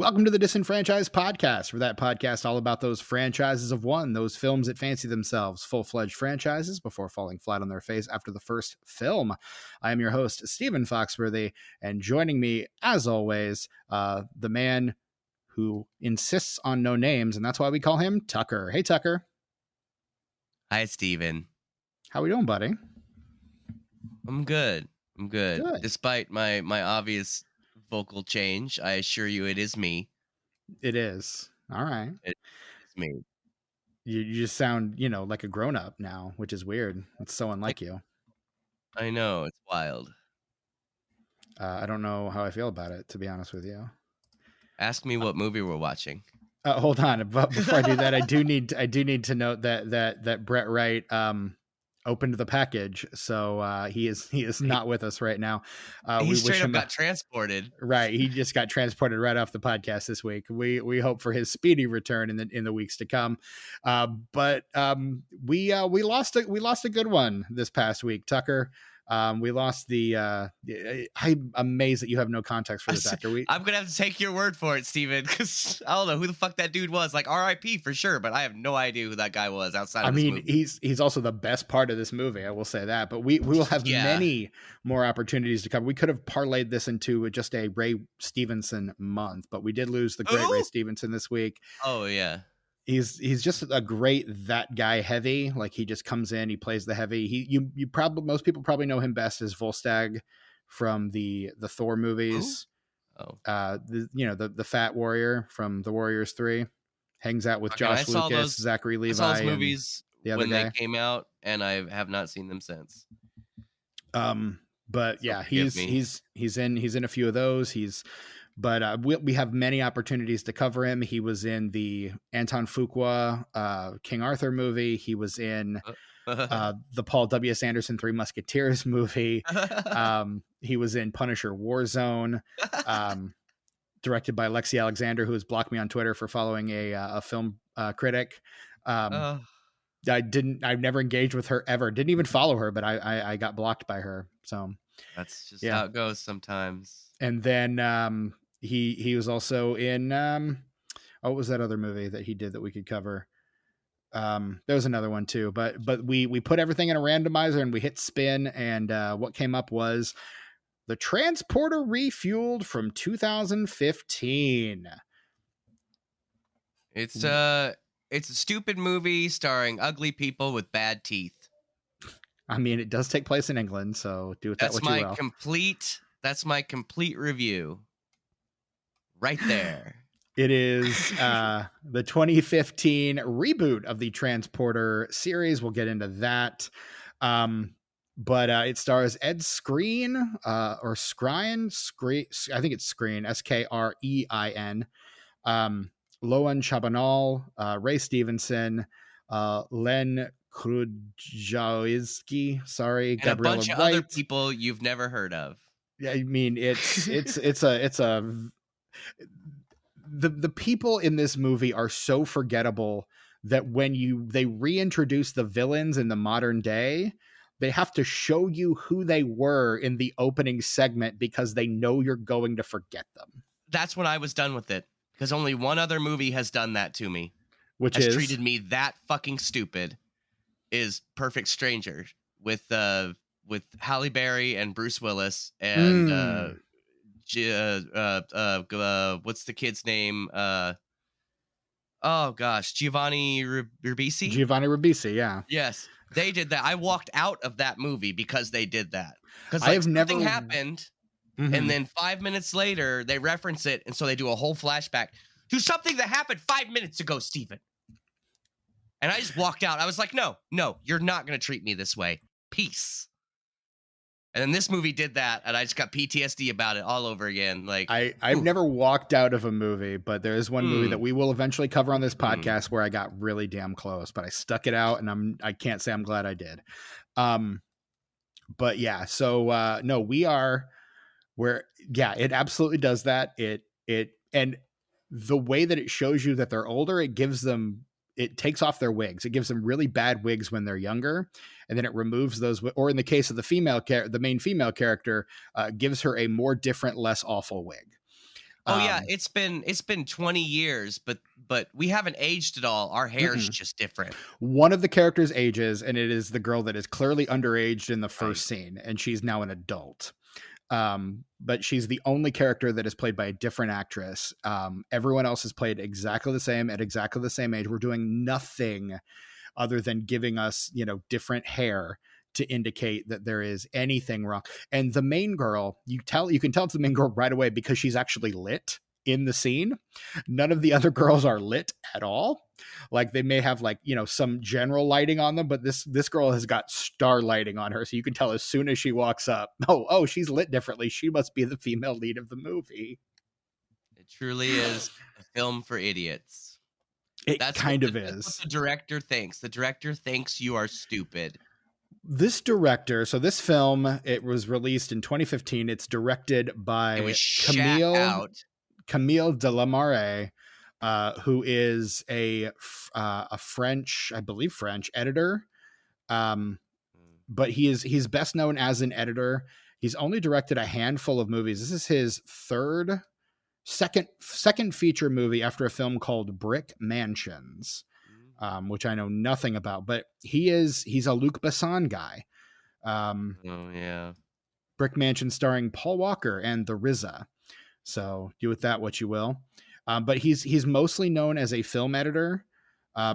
Welcome to the Disenfranchised Podcast. For that podcast, all about those franchises of one, those films that fancy themselves full-fledged franchises before falling flat on their face after the first film. I am your host, Stephen Foxworthy, and joining me, as always, the man who insists on no names, and that's why we call him Tucker. Hey, Tucker. Hi, Stephen. How we doing, buddy? I'm good. Good. Despite my obvious vocal change, I assure you it is me. It is. All right. It's me. You just sound, like a grown-up now, which is weird. It's so unlike you. I know. It's wild. I don't know how I feel about it, to be honest with you. Ask me what movie we're watching. Hold on. But before I do that, I do need to note that Brett Wright opened the package, so he is not with us right now. He straight up got transported. Right, he just got transported right off the podcast this week. We hope for his speedy return in the weeks to come. But we lost a good one this past week, Tucker. We lost the I'm amazed that you have no context for this actor. I'm gonna have to take your word for it, Steven, because I don't know who the fuck that dude was. Like RIP for sure, but I have no idea who that guy was outside of this movie. He's also the best part of this movie, I will say that. But we will have many more opportunities to cover. We could have parlayed this into just a Ray Stevenson month, but we did lose the great Ray Stevenson this week. Oh yeah. He's just a great that guy heavy. Like he just comes in, he plays the heavy. Most people probably know him best as Volstagg from the Thor movies. The fat warrior from the Warriors 3 hangs out with Josh Lucas, Zachary Levi. I saw those movies when they came out, and I have not seen them since. But yeah, he's in a few of those. But we have many opportunities to cover him. He was in the Anton Fuqua King Arthur movie. He was in the Paul W.S. Anderson Three Musketeers movie. He was in Punisher Warzone, directed by Lexi Alexander, who has blocked me on Twitter for following a film critic. I've never engaged with her ever. Didn't even follow her, but I got blocked by her. So that's just how it goes sometimes. And then he was also in what was that other movie that he did that we could cover? There was another one too, but we put everything in a randomizer and we hit spin, and what came up was the Transporter Refueled from 2015. It's a stupid movie starring ugly people with bad teeth. I mean, it does take place in England, so do with that what you will. That's my complete review. Right there. It is the 2015 reboot of the Transporter series. We'll get into that. But it stars Ed Skrein, or Skrein. I think it's Skrein, Skrein. Loan Chabanal, Ray Stevenson, Len Krujawski, sorry, and Gabriella a bunch of Wright. Other people you've never heard of. Yeah, I mean the people in this movie are so forgettable that when they reintroduce the villains in the modern day, they have to show you who they were in the opening segment because they know you're going to forget them. That's when I was done with it, because only one other movie has done that to me, which has treated me that fucking stupid. Is Perfect Stranger with Halle Berry and Bruce Willis and what's the kid's name? Giovanni Ribisi. Giovanni Ribisi, yeah. Yes, they did that. I walked out of that movie because they did that. Because something happened, and then 5 minutes later they reference it, and so they do a whole flashback to something that happened 5 minutes ago, Stephen. And I just walked out. I was like, no, you're not going to treat me this way. Peace. And then this movie did that, and I just got PTSD about it all over again. Like I've never walked out of a movie, but there is one movie that we will eventually cover on this podcast where I got really damn close, but I stuck it out, and I can't say I'm glad I did. But yeah, so no, it absolutely does that. And the way that it shows you that they're older, it takes off their wigs. It gives them really bad wigs when they're younger, and then it removes those. Or in the case of the main female character, gives her a more different, less awful wig. Oh yeah, it's been 20 years, but we haven't aged at all. Our hair's just different. One of the characters ages, and it is the girl that is clearly underaged in the first scene, and she's now an adult. But she's the only character that is played by a different actress. Everyone else is played exactly the same at exactly the same age. We're doing nothing other than giving us, different hair to indicate that there is anything wrong. And the main girl, you can tell it's the main girl right away because she's actually lit in the scene. None of the other girls are lit at all. Like they may have some general lighting on them, but this girl has got star lighting on her. So you can tell as soon as she walks up, oh, she's lit differently. She must be the female lead of the movie. It truly is a film for idiots. That's what the director thinks. The director thinks you are stupid. This director, so this film, it was released in 2015. It's directed by Camille Delamare, who is a French, I believe French editor. But he's best known as an editor. He's only directed a handful of movies. This is his second feature movie after a film called Brick Mansions. Which I know nothing about, but he's a Luc Besson guy. Brick Mansion starring Paul Walker and the RZA. So do with that what you will. But he's mostly known as a film editor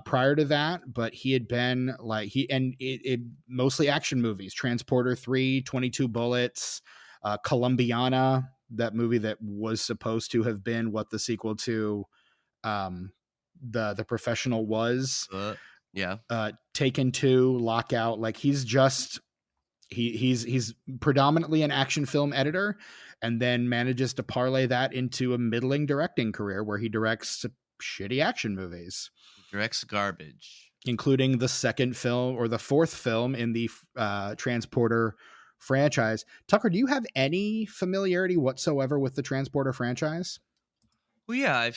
prior to that, but he had been mostly action movies, Transporter 3, 22 Bullets, Columbiana, that movie that was supposed to have been what the sequel to the Professional was. Taken 2, Lockout. Like he's predominantly an action film editor, and then manages to parlay that into a middling directing career where he directs shitty action movies. He directs garbage, including the second film or the fourth film in the Transporter franchise. Tucker, do you have any familiarity whatsoever with the Transporter franchise? Well, yeah,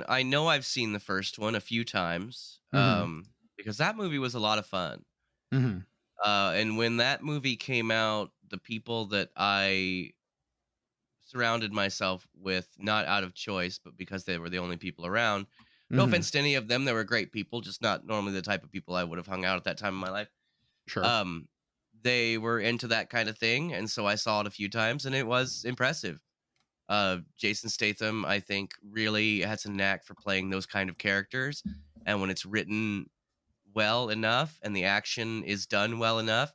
I know I've seen the first one a few times, because that movie was a lot of fun. And when that movie came out, the people that I surrounded myself with, not out of choice, but because they were the only people around, no offense to any of them, they were great people, just not normally the type of people I would have hung out at that time in my life. Sure. They were into that kind of thing, and so I saw it a few times, and it was impressive. Jason Statham, I think, really has a knack for playing those kind of characters. And when it's written well enough and the action is done well enough,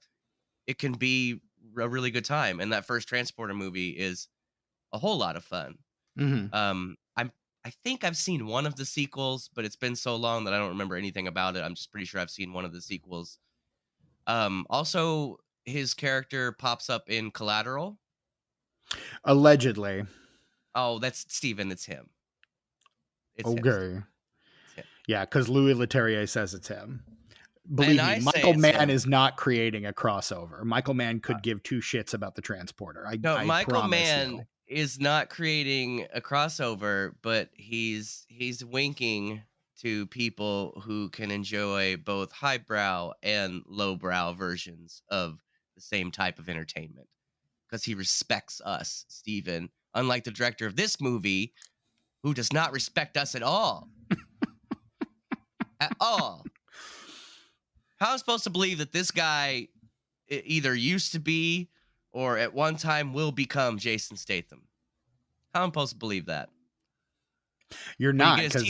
it can be a really good time. And that first Transporter movie is a whole lot of fun. I think I've seen one of the sequels, but it's been so long that I don't remember anything about it. I'm just pretty sure I've seen one of the sequels. Also, his character pops up in Collateral. Allegedly. Oh, that's Steven. It's him. It's okay. Yeah, because Louis Leterrier says it's him. Believe me, Michael Mann is not creating a crossover. Michael Mann could give two shits about the Transporter. Michael Mann is not creating a crossover, but he's winking to people who can enjoy both highbrow and lowbrow versions of the same type of entertainment. Because he respects us, Steven. Unlike the director of this movie, who does not respect us at all. At all. How am I supposed to believe that this guy either used to be or at one time will become Jason Statham? How am I supposed to believe that? You're not, because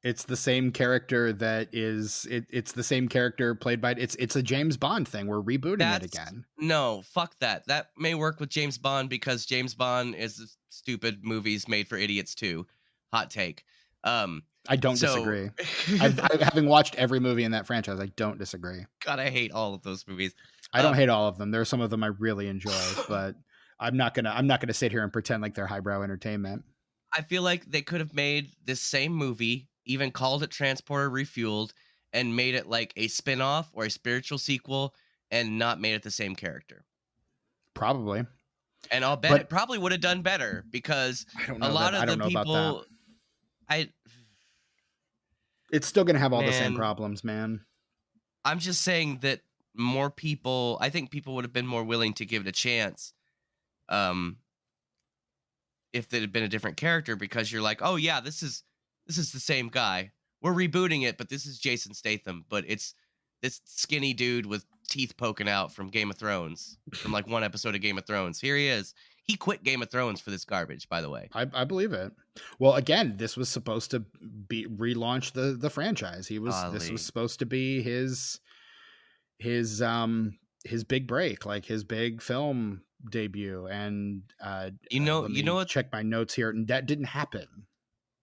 it's the same character that is it's the same character played by it's a James Bond thing. We're rebooting it again. No, fuck that. That may work with James Bond because James Bond is stupid movies made for idiots too. Hot take. I don't disagree. Having watched every movie in that franchise, I don't disagree. God, I hate all of those movies. I don't hate all of them. There are some of them I really enjoy, but I'm not gonna sit here and pretend like they're highbrow entertainment. I feel like they could have made this same movie, even called it Transporter Refueled, and made it like a spin-off or a spiritual sequel and not made it the same character. Probably. And I'll bet it probably would have done better because a lot of the people... It's still going to have all the same problems, man. I'm just saying that more people... I think people would have been more willing to give it a chance if it had been a different character, because you're like, oh yeah, this is the same guy. We're rebooting it, but this is Jason Statham, but it's this skinny dude with teeth poking out from Game of Thrones, from like one episode of Game of Thrones. Here he is. He quit Game of Thrones for this garbage, by the way. I believe it. Well, again, this was supposed to be relaunch the franchise. This was supposed to be his big break, like his big film debut. And let me check my notes here, and that didn't happen.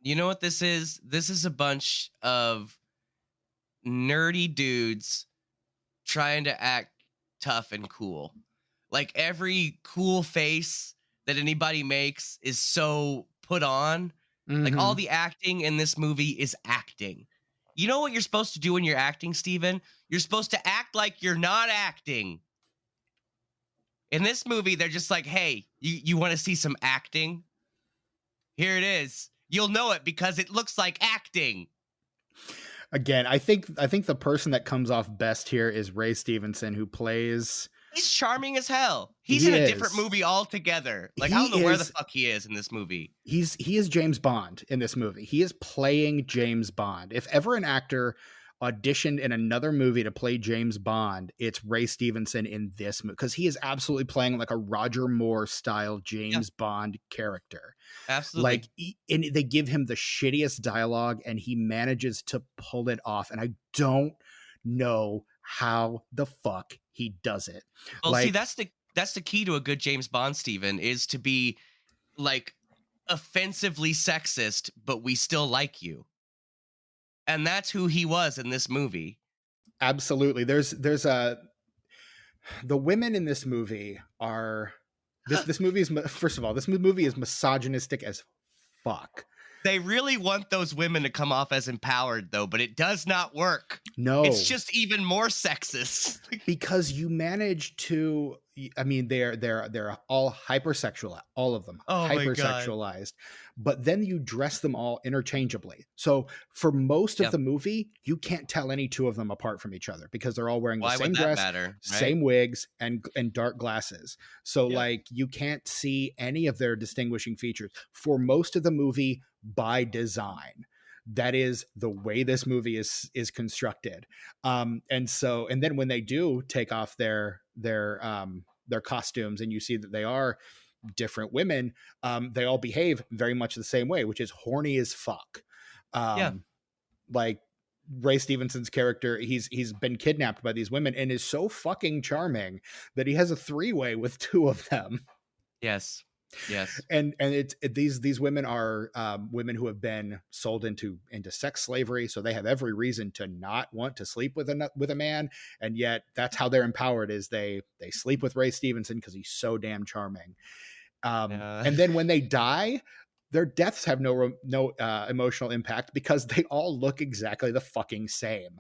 You know what this is? This is a bunch of nerdy dudes trying to act tough and cool. Like every cool face that anybody makes is so put on. Mm-hmm. Like all the acting in this movie is acting. You know what you're supposed to do when you're acting, Steven? You're supposed to act like you're not acting. In this movie, they're just like, hey, you want to see some acting? Here it is. You'll know it because it looks like acting. Again, I think the person that comes off best here is Ray Stevenson, who plays... He's charming as hell. He's in a different movie altogether. Like, I don't know where the fuck he is in this movie. He is James Bond in this movie. He is playing James Bond. If ever an actor auditioned in another movie to play James Bond, it's Ray Stevenson in this movie, because he is absolutely playing like a Roger Moore style James Bond character. Absolutely. Like, and they give him the shittiest dialogue, and he manages to pull it off. And I don't know how the fuck he does it. Well, see, that's the key to a good James Bond, Steven, is to be like offensively sexist, but we still like you. And that's who he was in this movie. Absolutely. There's the women in this movie are this movie is, first of all, this movie is misogynistic as fuck. They really want those women to come off as empowered, though, but it does not work. No. It's just even more sexist. Because you manage to, I mean, they're all hypersexual, all of them, hypersexualized. But then you dress them all interchangeably. So for most of the movie, you can't tell any two of them apart from each other, because they're all wearing the same dress, right? Same wigs, and dark glasses. So like you can't see any of their distinguishing features for most of the movie by design. That is the way this movie is constructed. And then when they do take off their costumes, and you see that they are different women, they all behave very much the same way, which is horny as fuck. Like Ray Stevenson's character, he's been kidnapped by these women and is so fucking charming that he has a 3-way with 2 of them. Yes. And these women are women who have been sold into sex slavery, so they have every reason to not want to sleep with a man, and yet that's how they're empowered, is they sleep with Ray Stevenson because he's so damn charming. And then when they die, their deaths have no emotional impact, because they all look exactly the fucking same.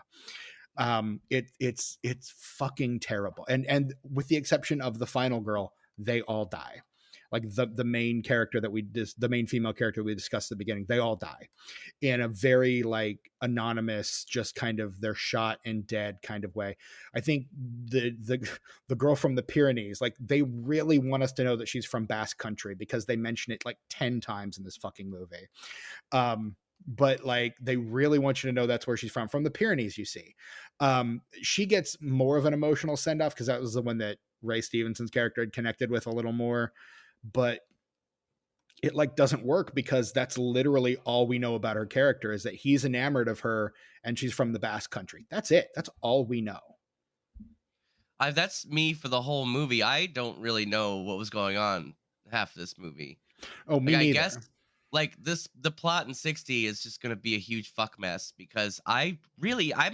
It's fucking terrible, and with the exception of the final girl, they all die. Like the main character the main female character we discussed at the beginning, they all die in a very like anonymous, just kind of they're shot and dead kind of way. I think the girl from the Pyrenees, like they really want us to know that she's from Basque Country, because they mention it like 10 times in this fucking movie. But like they really want you to know that's where she's from the Pyrenees, you see. She gets more of an emotional send off, because that was the one that Ray Stevenson's character had connected with a little more. But it like doesn't work, because that's literally all we know about her character, is that he's enamored of her and she's from the Basque Country. That's it. That's all we know. That's me for the whole movie. I don't really know what was going on half of this movie. Oh, me neither. I guess like the plot in 60 is just going to be a huge fuck mess, because I'm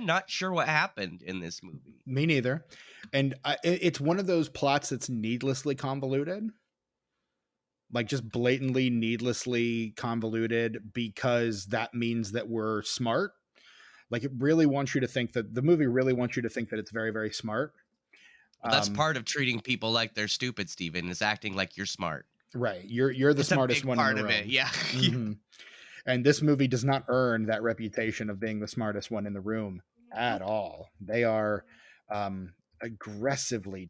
not sure what happened in this movie. Me neither. And it's one of those plots that's needlessly convoluted. Like just blatantly, needlessly convoluted, because that means that we're smart. Like it really wants you to think that the movie really wants you to think that it's very, very smart. Well, that's part of treating people like they're stupid, Steven, is acting like you're smart. Right. You're the smartest one in the room. Part of it. Yeah. Mm-hmm. And this movie does not earn that reputation of being the smartest one in the room at all. They are aggressively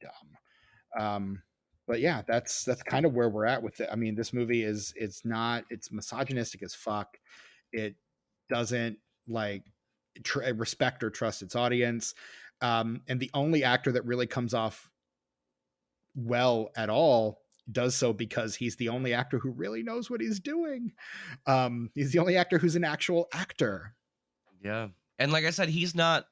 dumb. But yeah, that's kind of where we're at with it. I mean, this movie it's misogynistic as fuck. It doesn't like respect or trust its audience. And the only actor that really comes off well at all does so because he's the only actor who really knows what he's doing. He's the only actor who's an actual actor. Yeah. And like I said, he's not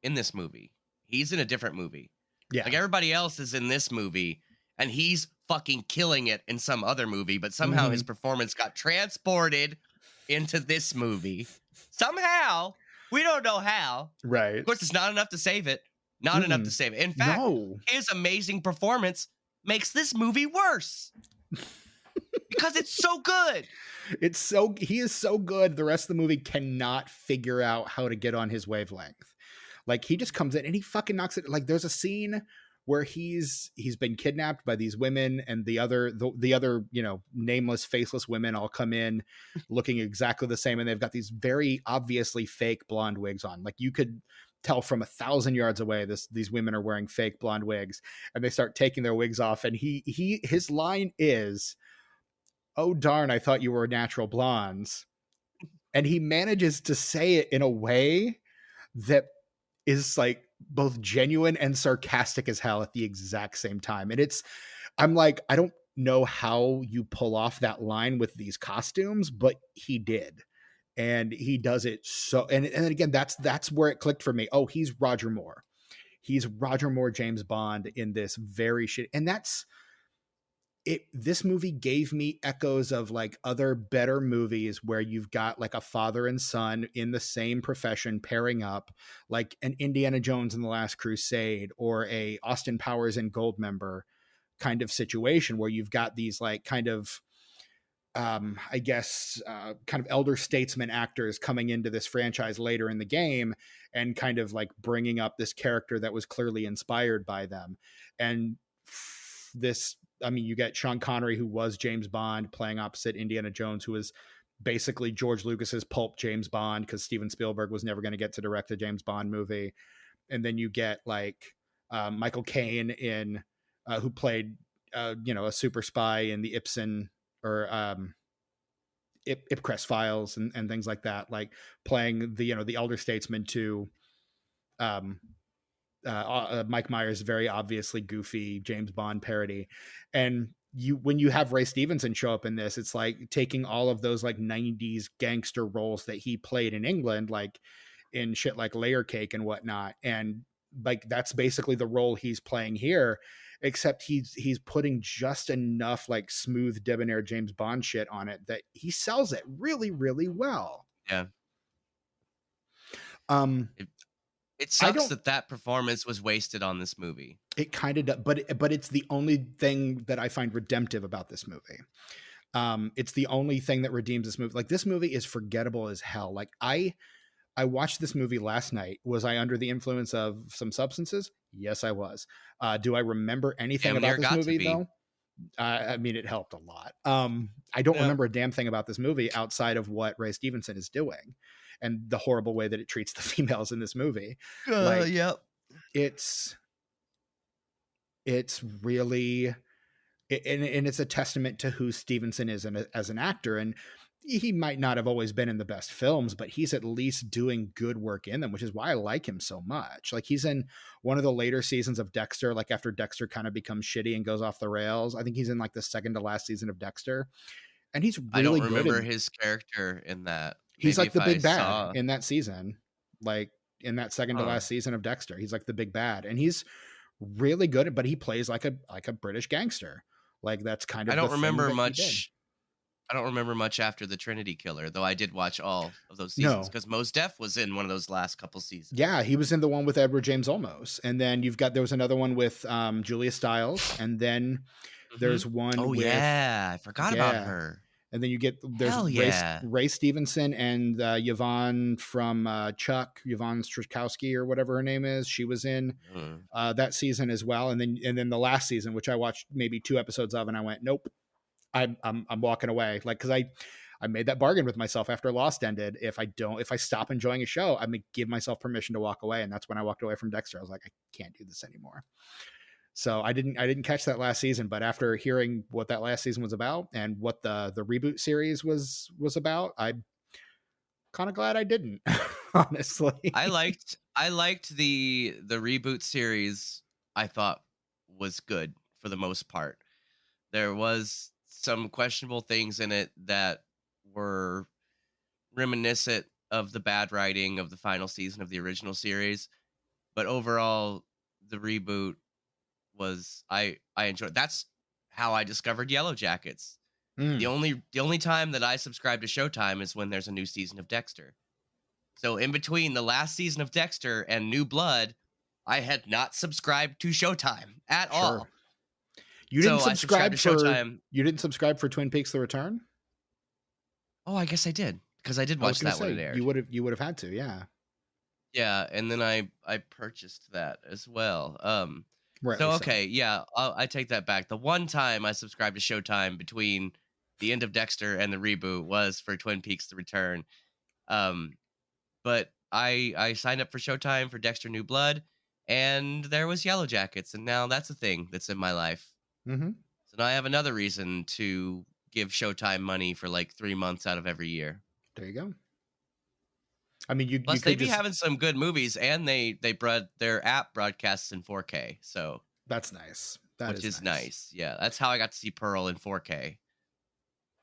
in this movie. He's in a different movie. Yeah. Like everybody else is in this movie and he's fucking killing it in some other movie, but somehow his performance got transported into this movie. Somehow, we don't know how. Right. Of course, it's not enough to save it. Not enough to save it. In fact, his amazing performance makes this movie worse. Because it's so good. He is so good. The rest of the movie cannot figure out how to get on his wavelength. Like he just comes in and he fucking knocks it. Like there's a scene where he's been kidnapped by these women, and the other, nameless, faceless women all come in looking exactly the same. And they've got these very obviously fake blonde wigs on. Like you could tell from 1,000 yards away, these women are wearing fake blonde wigs, and they start taking their wigs off. And his line is, "Oh, darn, I thought you were natural blondes." And he manages to say it in a way that is like both genuine and sarcastic as hell at the exact same time. And I'm like, I don't know how you pull off that line with these costumes, but he did. And he does it so, and again, that's where it clicked for me. Oh, he's Roger Moore. He's Roger Moore, James Bond in this very shit. And that's it. This movie gave me echoes of like other better movies where you've got like a father and son in the same profession pairing up, like an Indiana Jones and the Last Crusade or a Austin Powers and Goldmember kind of situation where you've got these like kind of, kind of elder statesman actors coming into this franchise later in the game and kind of like bringing up this character that was clearly inspired by them. And you get Sean Connery, who was James Bond, playing opposite Indiana Jones, who was basically George Lucas's pulp James Bond, because Steven Spielberg was never going to get to direct a James Bond movie. And then you get like Michael Caine who played a super spy in the Ibsen or Ipcress Files and things like that, like playing the elder statesman to Mike Myers' very obviously goofy James Bond parody. And when you have Ray Stevenson show up in this, it's like taking all of those like 90s gangster roles that he played in England, like in shit like Layer Cake and whatnot, and like that's basically the role he's playing here, except he's putting just enough like smooth debonair James Bond shit on it that he sells it really, really well. Yeah. It sucks that performance was wasted on this movie. It kind of does, but it's the only thing that I find redemptive about this movie. It's the only thing that redeems this movie. Like this movie is forgettable as hell. Like I watched this movie last night. Was I under the influence of some substances? Yes, I was. Do I remember anything about this movie though? I mean, it helped a lot. I don't remember a damn thing about this movie outside of what Ray Stevenson is doing and the horrible way that it treats the females in this movie. It's really, and it's a testament to who Stevenson is as an actor. And he might not have always been in the best films, but he's at least doing good work in them, which is why I like him so much. Like he's in one of the later seasons of Dexter, like after Dexter kind of becomes shitty and goes off the rails. I think he's in like the second to last season of Dexter, and he's really good. I don't remember his character in that. He's like the big bad in that season, like in that second to last season of Dexter. He's like the big bad, and he's really good. But he plays like a British gangster. Like that's kind of. I don't remember much. I don't remember much after the Trinity Killer, though I did watch all of those seasons because Mos Def was in one of those last couple seasons. Yeah, he was in the one with Edward James Olmos. And then there was another one with Julia Stiles. And then there's one I forgot about her. And then there's Ray Stevenson and Yvonne from Chuck, Yvonne Strakowski or whatever her name is. She was in that season as well. And then the last season, which I watched maybe 2 episodes of, and I went, nope. I'm walking away, like, because I made that bargain with myself after Lost ended. If I stop enjoying a show, I'm gonna give myself permission to walk away, and that's when I walked away from Dexter. I was like, I can't do this anymore. So I didn't catch that last season, but after hearing what that last season was about and what the reboot series was about, I'm kind of glad I didn't, honestly. I liked the reboot series. I thought was good for the most part. There was some questionable things in it that were reminiscent of the bad writing of the final season of the original series, but overall the reboot was I enjoyed. That's how I discovered Yellow Jackets. The only time that I subscribe to Showtime is when there's a new season of Dexter. So in between the last season of Dexter and New Blood, I had not subscribed to Showtime at all. You didn't subscribe to Showtime. You didn't subscribe for Twin Peaks: The Return? Oh, I guess I did, because I did watch that when it aired. You would have had to, yeah. Yeah, and then I purchased that as well. Right. So okay, yeah, I take that back. The one time I subscribed to Showtime between the end of Dexter and the reboot was for Twin Peaks: The Return. But I signed up for Showtime for Dexter New Blood, and there was Yellow Jackets, and now that's a thing that's in my life. Mm-hmm. So now I have another reason to give Showtime money for like 3 months out of every year. There you go. I mean, Plus they be having some good movies, and their app broadcasts in 4K, so that's nice. Which is nice. Yeah, that's how I got to see Pearl in 4K.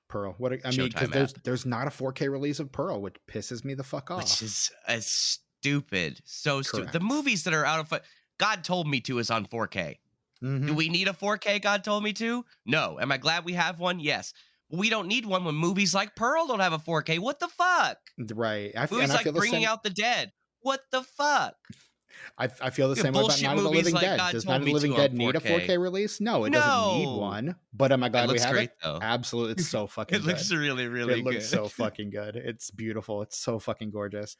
Pearl. What I mean, because there's not a 4K release of Pearl, which pisses me the fuck off. Which is stupid. So stupid. The movies that are out of God told me to is on 4K. Mm-hmm. Do we need a 4K? God told me to? No. Am I glad we have one? Yes. We don't need one when movies like Pearl don't have a 4K. What the fuck? Right. Movies like Bringing Out the Dead. What the fuck? I feel the same way about Night of the Living Dead. Does Night of the Living Dead need a 4K release? No, it doesn't need one. But am I glad we have it? Though. Absolutely. It's so fucking good. It looks really, really good. It looks so fucking good. It's beautiful. It's so fucking gorgeous.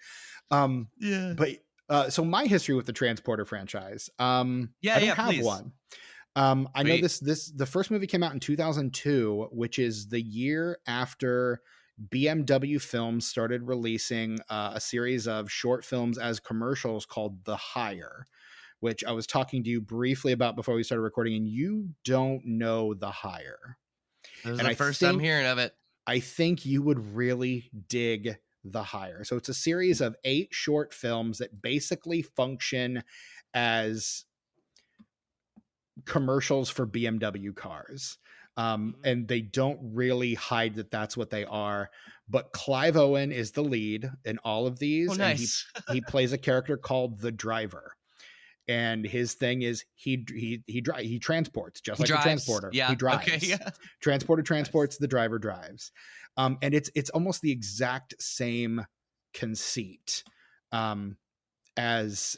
Yeah. But so my history with the Transporter franchise. I don't have one. I know the first movie came out in 2002, which is the year after BMW Films started releasing a series of short films as commercials called The Hire, which I was talking to you briefly about before we started recording, and you don't know The Hire. This is the first time hearing of it. I think you would really dig The Hire. So it's a series of 8 short films that basically function as commercials for BMW cars. And they don't really hide that that's what they are. But Clive Owen is the lead in all of these. Oh, nice. And he plays a character called the driver. And his thing is he transports, just like a transporter. Yeah. He drives. Okay, yeah. Transporter transports, the driver drives. And it's almost the exact same conceit as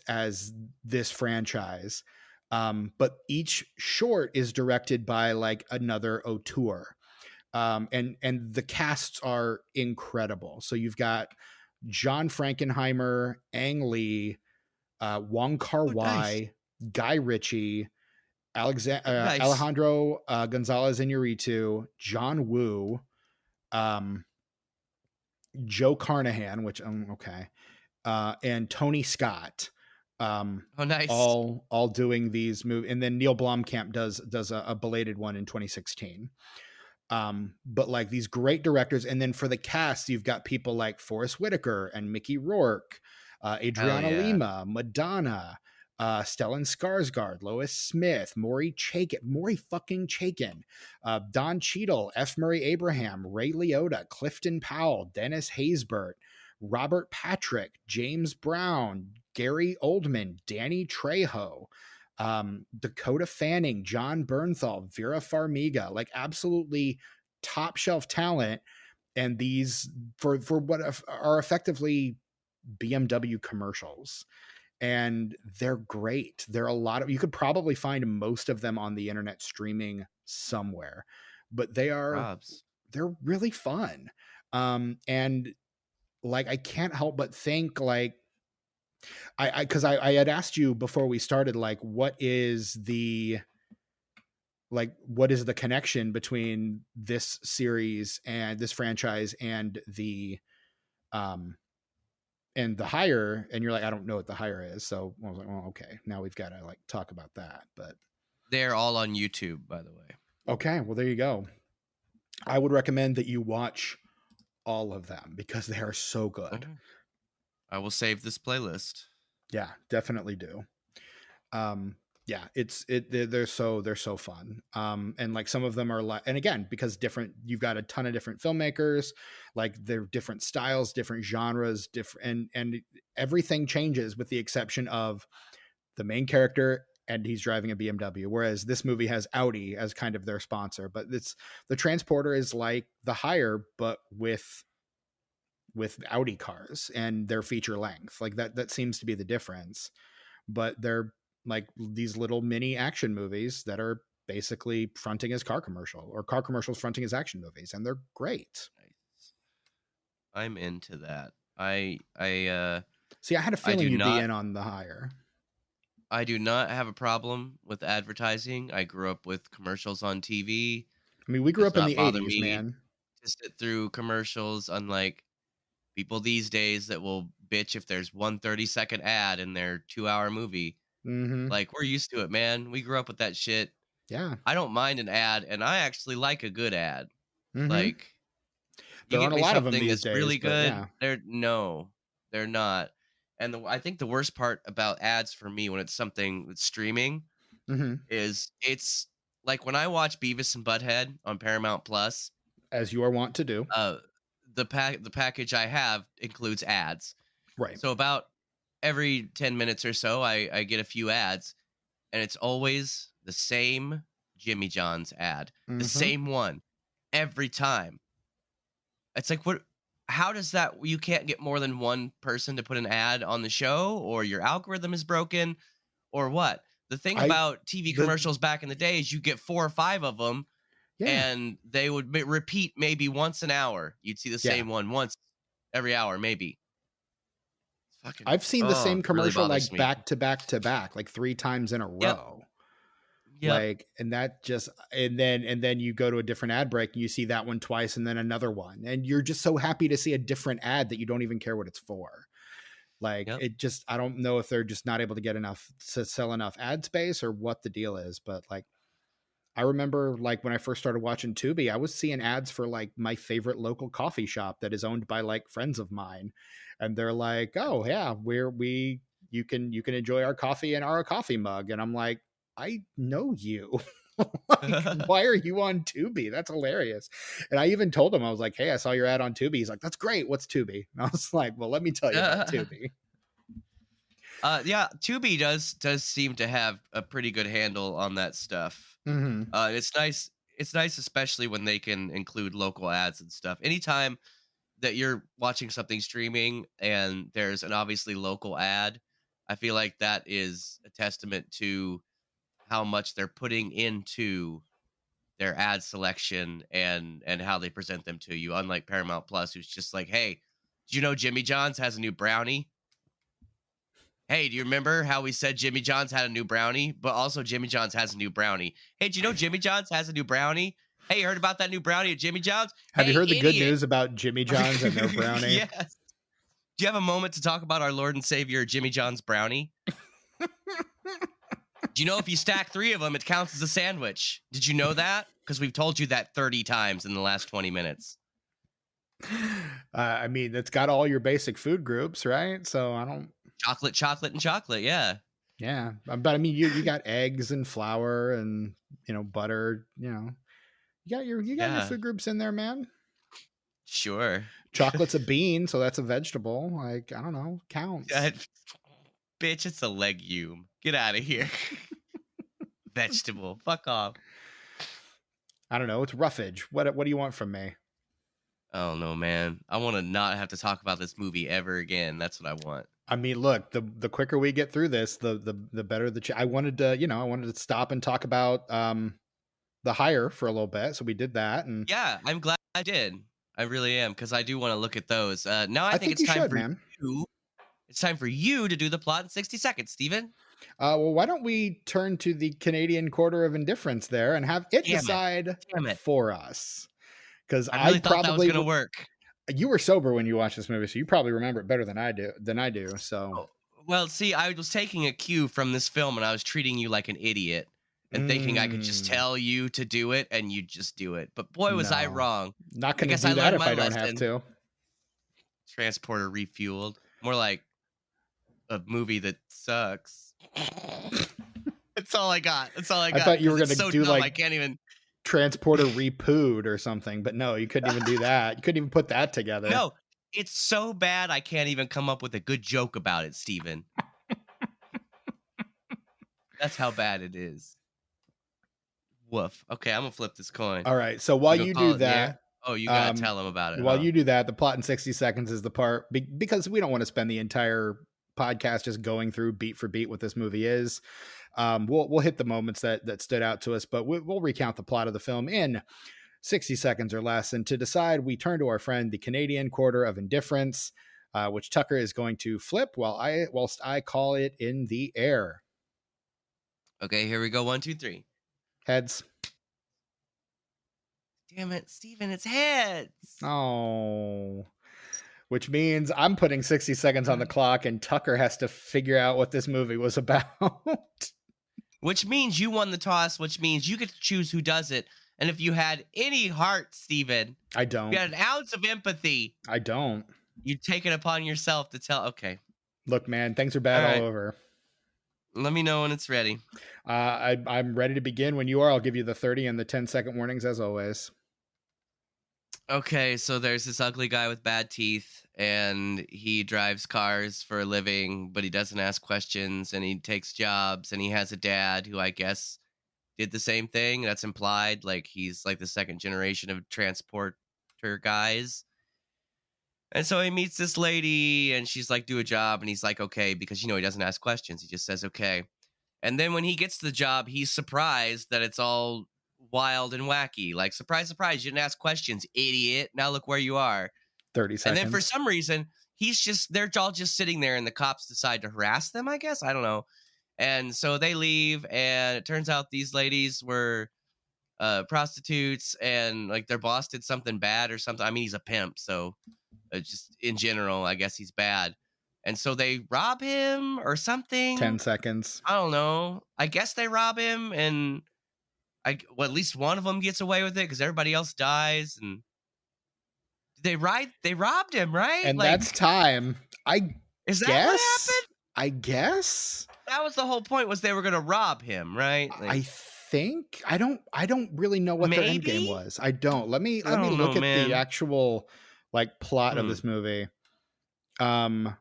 this franchise. But each short is directed by like another auteur. And the casts are incredible. So you've got John Frankenheimer, Ang Lee, Wong Kar-wai, Guy Ritchie, Alejandro Gonzalez Iñárritu, John Woo, Joe Carnahan, which okay, and Tony Scott. Nice. All doing these movies, and then Neil Blomkamp does a belated one in 2016. But like these great directors, and then for the cast, you've got people like Forrest Whitaker and Mickey Rourke, Adriana Lima, Madonna, Stellan Skarsgård, Lois Smith, Maury fucking Chaikin, Don Cheadle, F. Murray Abraham, Ray Liotta, Clifton Powell, Dennis Haysbert, Robert Patrick, James Brown, Gary Oldman, Danny Trejo, Dakota Fanning, John Bernthal, Vera Farmiga, like absolutely top shelf talent. And these for what are effectively BMW commercials. And they're great. They're a lot of, you could probably find most of them on the internet streaming somewhere, but they're really fun. And like, I can't help but think like, because I had asked you before we started, like, what is the connection between this series and this franchise and the Hire? And you're like, I don't know what The Hire is. So I was like, well, okay, now we've got to like talk about that. But They're all on YouTube, by the way. Okay, well, there you go. I would recommend that you watch all of them because they are so good. Okay. I will save this playlist. Yeah, definitely do. Yeah, they're so fun. And like some of them are like, and again, because you've got a ton of different filmmakers, like they're different styles, different genres, different, and everything changes with the exception of the main character, and he's driving a BMW. Whereas this movie has Audi as kind of their sponsor, but the Transporter is like the Hire, but with Audi cars and their feature length. Like that seems to be the difference. But they're like these little mini action movies that are basically fronting as car commercial, or car commercials fronting as action movies, and they're great. I'm into that. I see. I had a feeling you'd be in on the Hire. I do not have a problem with advertising. I grew up with commercials on TV. I mean, we grew up in the 80s, man. To sit through commercials, unlike people these days that will bitch if there's 1 30-second ad in their 2-hour movie. Mm-hmm. Like, we're used to it, man. We grew up with that shit. Yeah. I don't mind an ad, and I actually like a good ad. Mm-hmm. Like, there aren't a lot of them these days. Really good. Yeah. They're not. And I think the worst part about ads for me when it's something that's streaming is it's like when I watch Beavis and Butthead on Paramount Plus, as you are wont to do. The package I have includes ads. Right. So about every 10 minutes or so, I get a few ads, and it's always the same Jimmy John's ad, the same one every time. It's like, what? How does that? You can't get more than one person to put an ad on the show, or your algorithm is broken, or what? The thing about TV commercials back in the day is you get 4 or 5 of them, and they would repeat maybe once an hour. You'd see the same one once every hour, maybe. I've seen the same commercial really like back to back to back, like 3 times in a row. Yep. Like, and that just, and then you go to a different ad break and you see that one twice and then another one. And you're just so happy to see a different ad that you don't even care what it's for. Like it just, I don't know if they're just not able to get enough to sell enough ad space or what the deal is. But like, I remember like when I first started watching Tubi, I was seeing ads for like my favorite local coffee shop that is owned by like friends of mine. And they're like, oh yeah, you can enjoy our coffee in our coffee mug. And I'm like, I know you. Like, why are you on Tubi? That's hilarious. And I even told him, I was like, hey, I saw your ad on Tubi. He's like, that's great. What's Tubi? And I was like, well, let me tell you about Tubi. Yeah, Tubi does seem to have a pretty good handle on that stuff. It's nice. It's nice, especially when they can include local ads and stuff. Anytime that you're watching something streaming and there's an obviously local ad, I feel like that is a testament to how much they're putting into their ad selection and how they present them to you. Unlike Paramount Plus, who's just like, hey, do you know Jimmy John's has a new brownie? Hey, do you remember how we said Jimmy John's had a new brownie? But also Jimmy John's has a new brownie. Hey, do you know Jimmy John's has a new brownie? Hey, you heard about that new brownie at Jimmy John's? Have you heard the idiot. Good news about Jimmy John's and their brownie? Yes. Do you have a moment to talk about our Lord and Savior Jimmy John's brownie? Do you know if you stack 3 of them, it counts as a sandwich? Did you know that? Because we've told you that 30 times in the last 20 minutes. I mean, it's got all your basic food groups, right? So I don't... Chocolate, and chocolate, yeah. Yeah, but I mean, you got eggs and flour and, butter, you got your food groups in there, man. Sure. Chocolate's a bean, so that's a vegetable. Like, I don't know, counts. Bitch, it's a legume. Get out of here. Vegetable. Fuck off. I don't know. It's roughage. What do you want from me? Oh no, man. I want to not have to talk about this movie ever again. That's what I want. I mean, look, the quicker we get through this, the better I wanted to stop and talk about the Hire for a little bit. So we did that. And yeah, I'm glad I did. I really am, because I do want to look at those. Now I think it's time for you. It's time for you to do the plot in 60 seconds, Steven. Well, why don't we turn to the Canadian Quarter of Indifference there and have it decide for us? Because I really thought that was going to work. You were sober when you watched this movie, so you probably remember it better than I do. So, well, see, I was taking a cue from this film, and I was treating you like an idiot. and thinking I could just tell you to do it and you just do it. But boy, was I wrong. Not going to do that if I don't have to. Transporter Refueled. More like a movie that sucks. That's all I got. That's all I got. I thought you were going to do dumb, like I can't even Transporter Repooed or something, but no, you couldn't even do that. You couldn't even put that together. No, it's so bad I can't even come up with a good joke about it, Steven. That's how bad it is. Woof. Okay, I'm gonna flip this coin. All right. So while you do that, oh, you gotta tell them about it. While you do that, the plot in 60 seconds is the part because we don't want to spend the entire podcast just going through beat for beat what this movie is. We'll hit the moments that stood out to us, but we'll recount the plot of the film in 60 seconds or less. And to decide, we turn to our friend, the Canadian Quarter of Indifference, which Tucker is going to flip whilst I call it in the air. Okay, here we go. 1, 2, 3. Heads. Damn it, Steven, it's heads. Oh. Which means I'm putting 60 seconds on the clock and Tucker has to figure out what this movie was about. Which means you won the toss, which means you get to choose who does it. And if you had any heart, Steven. I don't. If you had an ounce of empathy. I don't. You take it upon yourself to tell. Okay. Look, man, things are bad all over. Let me know when it's ready. I'm ready to begin when you are. I'll give you the 30 and the 10-second warnings as always. Okay, so there's this ugly guy with bad teeth, and he drives cars for a living, but he doesn't ask questions, and he takes jobs, and he has a dad who I guess did the same thing. That's implied, like he's like the second generation of transporter guys. And so he meets this lady, and she's like, do a job, and he's like, okay, because, he doesn't ask questions. He just says, okay. And then when he gets to the job, he's surprised that it's all wild and wacky. Like, surprise, surprise, you didn't ask questions, idiot. Now look where you are. 30 seconds. And then for some reason, they're all just sitting there, and the cops decide to harass them, I guess. I don't know. And so they leave, and it turns out these ladies were prostitutes, and like their boss did something bad or something. I mean, he's a pimp, so just in general, I guess he's bad. And so they rob him or something. 10 seconds. I don't know. I guess they rob him, and at least one of them gets away with it because everybody else dies. And they robbed him, right? And that's time. Is that what happened? I guess that was the whole point. Was they were going to rob him, right? I think I don't really know what their end game was. I don't. Let me look at the actual plot of this movie. Some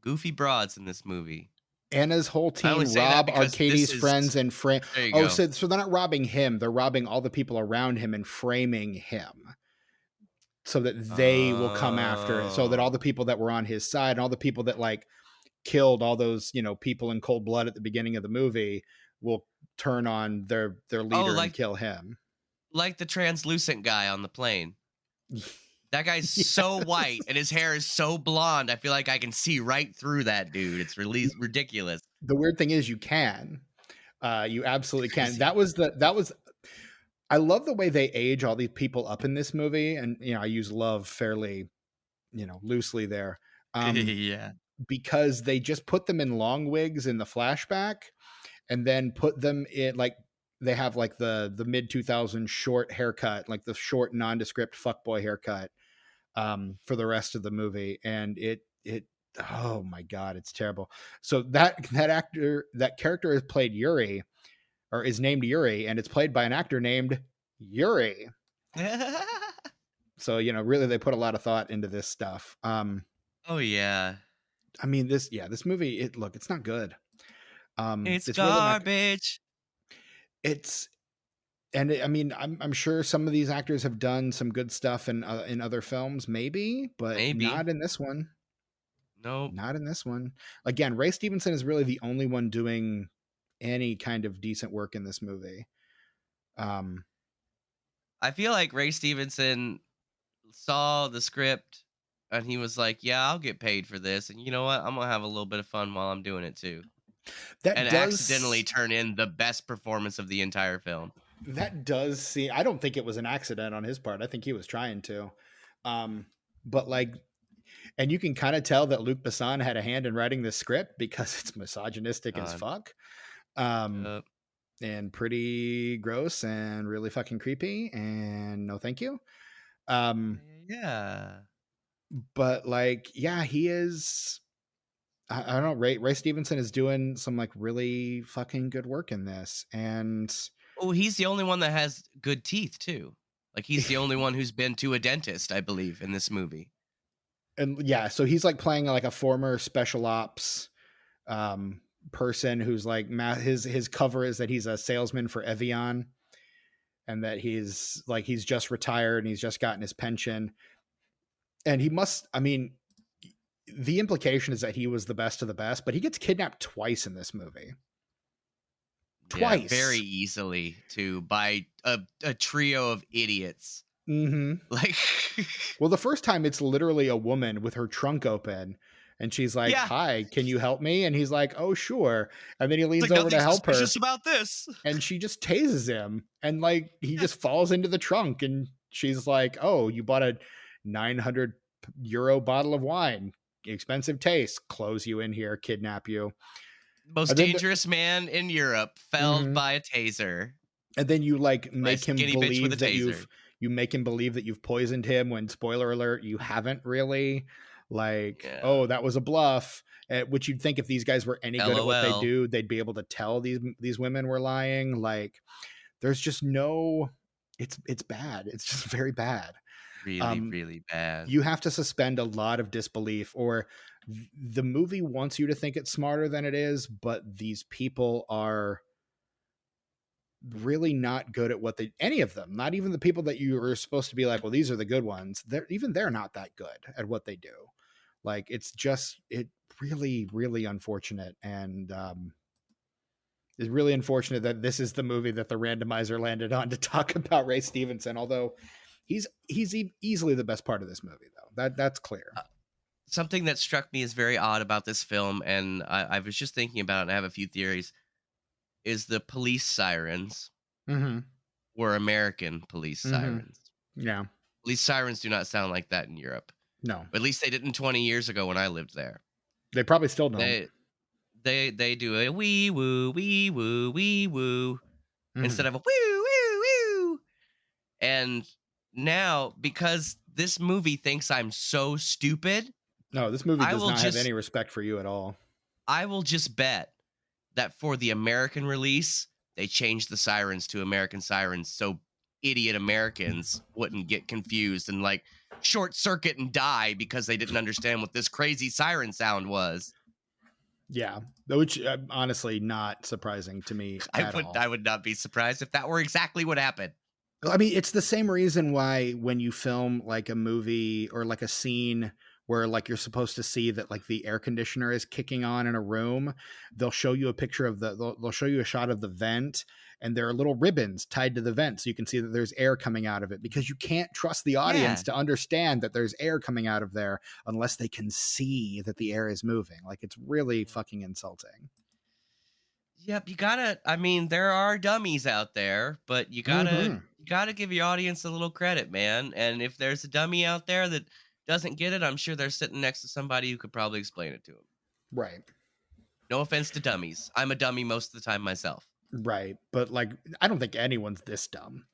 goofy broads in this movie. Anna's whole team rob Arcadie's friends and frame. Oh, so they're not robbing him. They're robbing all the people around him and framing him so that they will come after, so that all the people that were on his side and all the people that killed all those, people in cold blood at the beginning of the movie will turn on their leader and kill him. Like the translucent guy on the plane. That guy's so white and his hair is so blonde. I feel like I can see right through that dude. It's really ridiculous. The weird thing is you can. You absolutely can. That was I love the way they age all these people up in this movie. And, I use love fairly, loosely there. Yeah. Because they just put them in long wigs in the flashback and then put them in they have the mid 2000s short haircut, like the short nondescript fuckboy haircut for the rest of the movie. And it oh my God, it's terrible. So that character is played Yuri, or is named Yuri, and it's played by an actor named Yuri. So, really they put a lot of thought into this stuff. Oh yeah. I mean, this movie, it's not good. It's garbage. I'm sure some of these actors have done some good stuff in other films, maybe, but not in this one. No, not in this one. Again, Ray Stevenson is really the only one doing any kind of decent work in this movie. I feel like Ray Stevenson saw the script and he was like, yeah, I'll get paid for this. And you know what? I'm going to have a little bit of fun while I'm doing it too. Accidentally turn in the best performance of the entire film. That does seem, I don't think it was an accident on his part. I think he was trying to. But and you can kind of tell that Luc Besson had a hand in writing this script because it's misogynistic as fuck. and pretty gross and really fucking creepy, and no thank you. Yeah. But like, yeah, he is. I don't know. Ray Stevenson is doing some like really fucking good work in this, and oh, he's the only one that has good teeth too. Like he's the only one who's been to a dentist, I believe, in this movie. And yeah, so he's like playing like a former special ops person who's like his cover is that he's a salesman for Evian, and that he's just retired and he's just gotten his pension, and he must. I mean, the implication is that he was the best of the best, but he gets kidnapped twice in this movie. Twice. Yeah, very easily too, by a trio of idiots. Mm-hmm. Like, well, the first time it's literally a woman with her trunk open, and she's like, "Hi, can you help me?" And he's like, "Oh, sure." And then he leans over to help her. About this, and she just tases him, and like he just falls into the trunk, and she's like, "Oh, you bought a 900 euro bottle of wine, expensive taste. Close you in here, kidnap you." Most dangerous man in Europe, felled by a taser. And then you like make him believe that you make him believe that you've poisoned him, when, spoiler alert, you haven't really. Like, oh, that was a bluff. Which you'd think if these guys were any good at what they do, they'd be able to tell these women were lying. Like, there's just no. It's bad. It's just very bad. Really, really bad. You have to suspend a lot of disbelief, or the movie wants you to think it's smarter than it is, but these people are really not good at what any of them, not even the people that you are supposed to be like, well, these are the good ones. They're not that good at what they do. Like, it's really, really unfortunate. And, it's really unfortunate that this is the movie that the randomizer landed on to talk about Ray Stevenson. Although he's easily the best part of this movie, though. That's clear. Something that struck me as very odd about this film, and I was just thinking about it, and I have a few theories, is the police sirens were American police sirens. Yeah. Police sirens do not sound like that in Europe. No. At least they didn't 20 years ago when I lived there. They probably still don't. They do a wee woo, wee woo, wee woo, instead of a woo, woo, woo. And now, because this movie thinks I'm so stupid. No, this movie does not have any respect for you at all. I will just bet that for the American release, they changed the sirens to American sirens so idiot Americans wouldn't get confused and like short circuit and die because they didn't understand what this crazy siren sound was. Yeah, which honestly not surprising to me at all. I would not be surprised if that were exactly what happened. I mean, it's the same reason why when you film like a movie or like a scene where like you're supposed to see that like the air conditioner is kicking on in a room, they'll show you a picture of they'll show you a shot of the vent, and there are little ribbons tied to the vent so you can see that there's air coming out of it, because you can't trust the audience to understand that there's air coming out of there unless they can see that the air is moving. Like, it's really fucking insulting. Yep, you gotta. I mean, there are dummies out there, but you gotta give your audience a little credit, man. And if there's a dummy out there that doesn't get it, I'm sure they're sitting next to somebody who could probably explain it to them. Right. No offense to dummies. I'm a dummy most of the time myself. Right, but like, I don't think anyone's this dumb,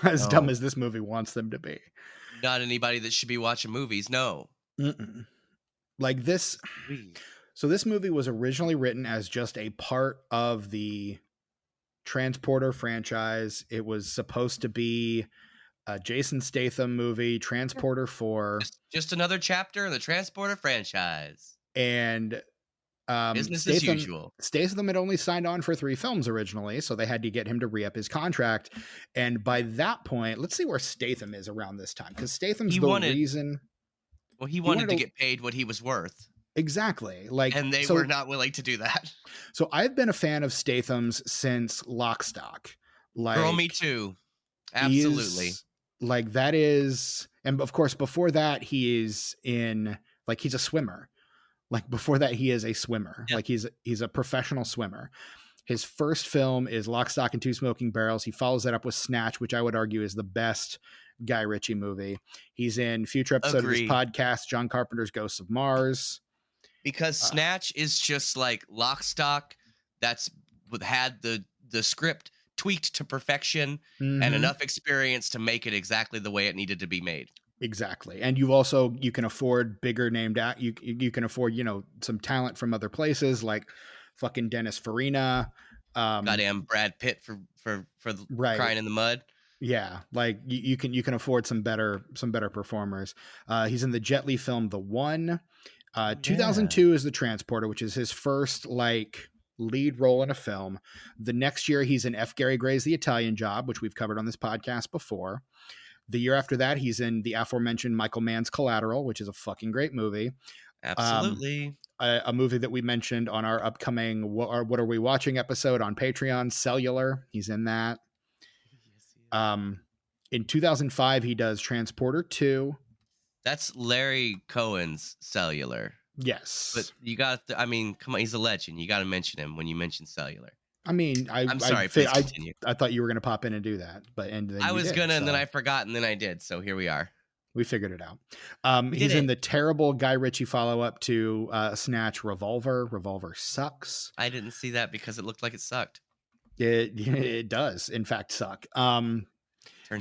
as dumb as this movie wants them to be. Not anybody that should be watching movies. No. Like this. So this movie was originally written as just a part of the Transporter franchise. It was supposed to be a Jason Statham movie, Transporter 4. Just another chapter in the Transporter franchise. And business as usual. Statham had only signed on for 3 films originally, so they had to get him to re-up his contract. And by that point, let's see where Statham is around this time, because Statham's reason. Well, he wanted to get paid what he was worth. Exactly. And they were not willing to do that. So I've been a fan of Statham's since Lock, Stock. Like, girl, me too. Absolutely. Like, that is, and of course, before that, he is in, like, he's a swimmer. Like, before that, he is a swimmer. Yep. Like, he's a professional swimmer. His first film is Lock, Stock, and Two Smoking Barrels. He follows that up with Snatch, which I would argue is the best Guy Ritchie movie. He's in future episode of this podcast, John Carpenter's Ghosts of Mars. Because Snatch is just like Lock, Stock that's had the the script tweaked to perfection and enough experience to make it exactly the way it needed to be made. Exactly. And you can afford bigger named you can afford, some talent from other places like fucking Dennis Farina. Goddamn Brad Pitt for right. Crying in the Mud. Yeah, like you can afford some better performers. He's in the Jet Li film The One. 2002 is The Transporter, which is his first like lead role in a film. The next year he's in F. Gary Gray's The Italian Job, which we've covered on this podcast before. The year after that, he's in the aforementioned Michael Mann's Collateral, which is a fucking great movie. Absolutely. A movie that we mentioned on our upcoming What Are We Watching episode on Patreon, Cellular. He's in that. In 2005, he does Transporter 2. That's Larry Cohen's Cellular. Yes. But you got to, I mean, come on, he's a legend. You got to mention him when you mention Cellular. I mean, I'm sorry. I thought you were going to pop in and do that, but I was going to, and then I forgot, and then I did. So here we are. We figured it out. He's in the terrible Guy Ritchie follow-up to Snatch, Revolver. Revolver sucks. I didn't see that because it looked like it sucked. It does, in fact, suck. Turns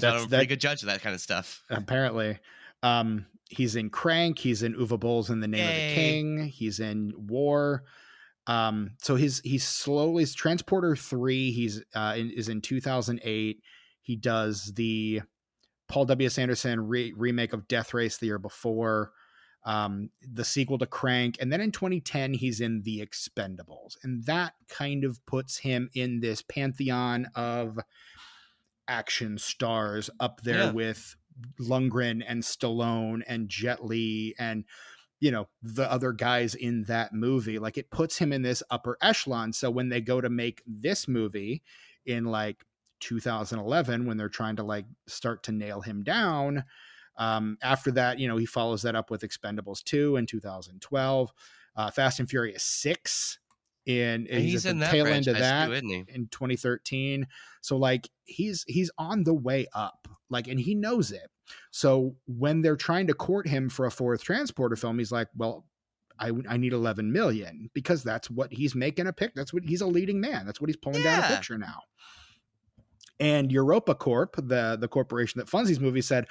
out I'm a pretty good judge of that kind of stuff. Apparently. He's in Crank. He's in Uwe Boll's In the Name of the King. He's in War. So he's slowly Transporter 3. He's is in 2008. He does the Paul W. Sanderson remake of Death Race the year before, the sequel to Crank, and then in 2010 he's in The Expendables, and that kind of puts him in this pantheon of action stars up there with Lundgren and Stallone and Jet Li and the other guys in that movie. Like, it puts him in this upper echelon. So when they go to make this movie in like 2011, when they're trying to like start to nail him down, after that, he follows that up with Expendables 2 in 2012, Fast and Furious 6 he's in the tail end of that too, isn't he? In 2013. So like he's on the way up, like, and he knows it. So when they're trying to court him for a fourth Transporter film, he's like, well, I need 11 million, because that's what he's making a pick. That's what he's a leading man. That's what he's pulling down a picture now. And Europa Corp, the corporation that funds these movies, said,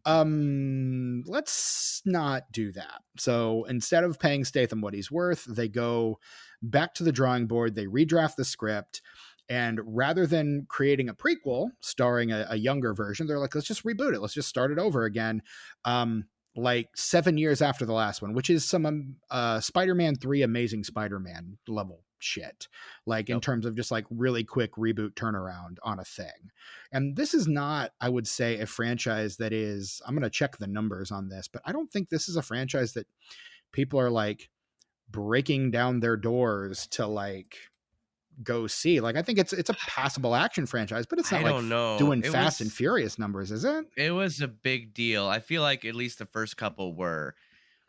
let's not do that. So instead of paying Statham what he's worth, they go back to the drawing board. They redraft the script. And rather than creating a prequel starring a younger version, they're like, let's just reboot it. Let's just start it over again. Like 7 years after the last one, which is some Spider-Man 3 Amazing Spider-Man level shit, like in terms of just like really quick reboot turnaround on a thing. And this is not, I would say, a franchise that is, I'm going to check the numbers on this, but I don't think this is a franchise that people are like breaking down their doors to like go see. Like, I think it's a passable action franchise, but it's not doing Fast and Furious numbers, is it? It was a big deal. I feel like at least the first couple were.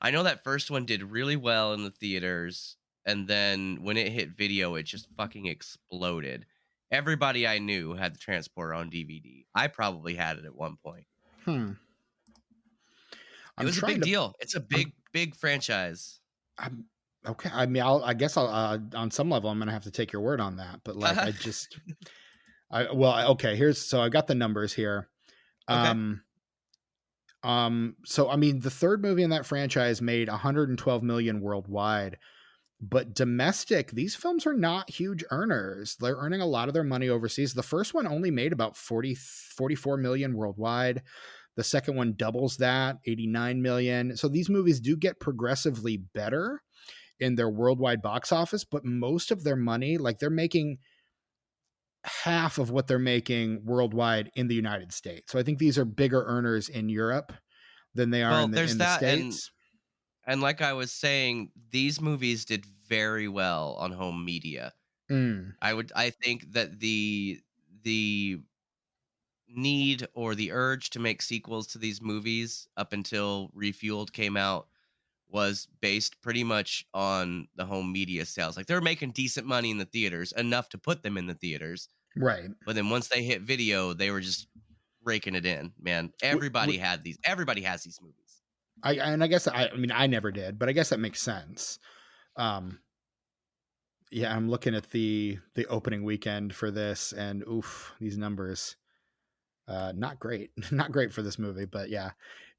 I know that first one did really well in the theaters, and then when it hit video, it just fucking exploded. Everybody I knew had the Transporter on DVD. I probably had it at one point. It was a big deal. It's a big franchise. Okay. I mean, I guess I'll on some level, I'm going to have to take your word on that, but like, okay, so I got the numbers here. Okay. So, I mean, the third movie in that franchise made 112 million worldwide, but domestic, these films are not huge earners. They're earning a lot of their money overseas. The first one only made about 44 million worldwide. The second one doubles that, 89 million. So these movies do get progressively better in their worldwide box office, but most of their money, like, they're making half of what they're making worldwide in the United States. So I think these are bigger earners in Europe than they are in the States. And like I was saying, these movies did very well on home media. I think that the need or the urge to make sequels to these movies up until Refueled came out was based pretty much on the home media sales. Like, they're making decent money in the theaters, enough to put them in the theaters. Right. But then once they hit video, they were just raking it in, man. Everybody has these movies. I guess I mean, I never did, but I guess that makes sense. Yeah, I'm looking at the opening weekend for this, and oof, these numbers, not great, not great for this movie. But yeah,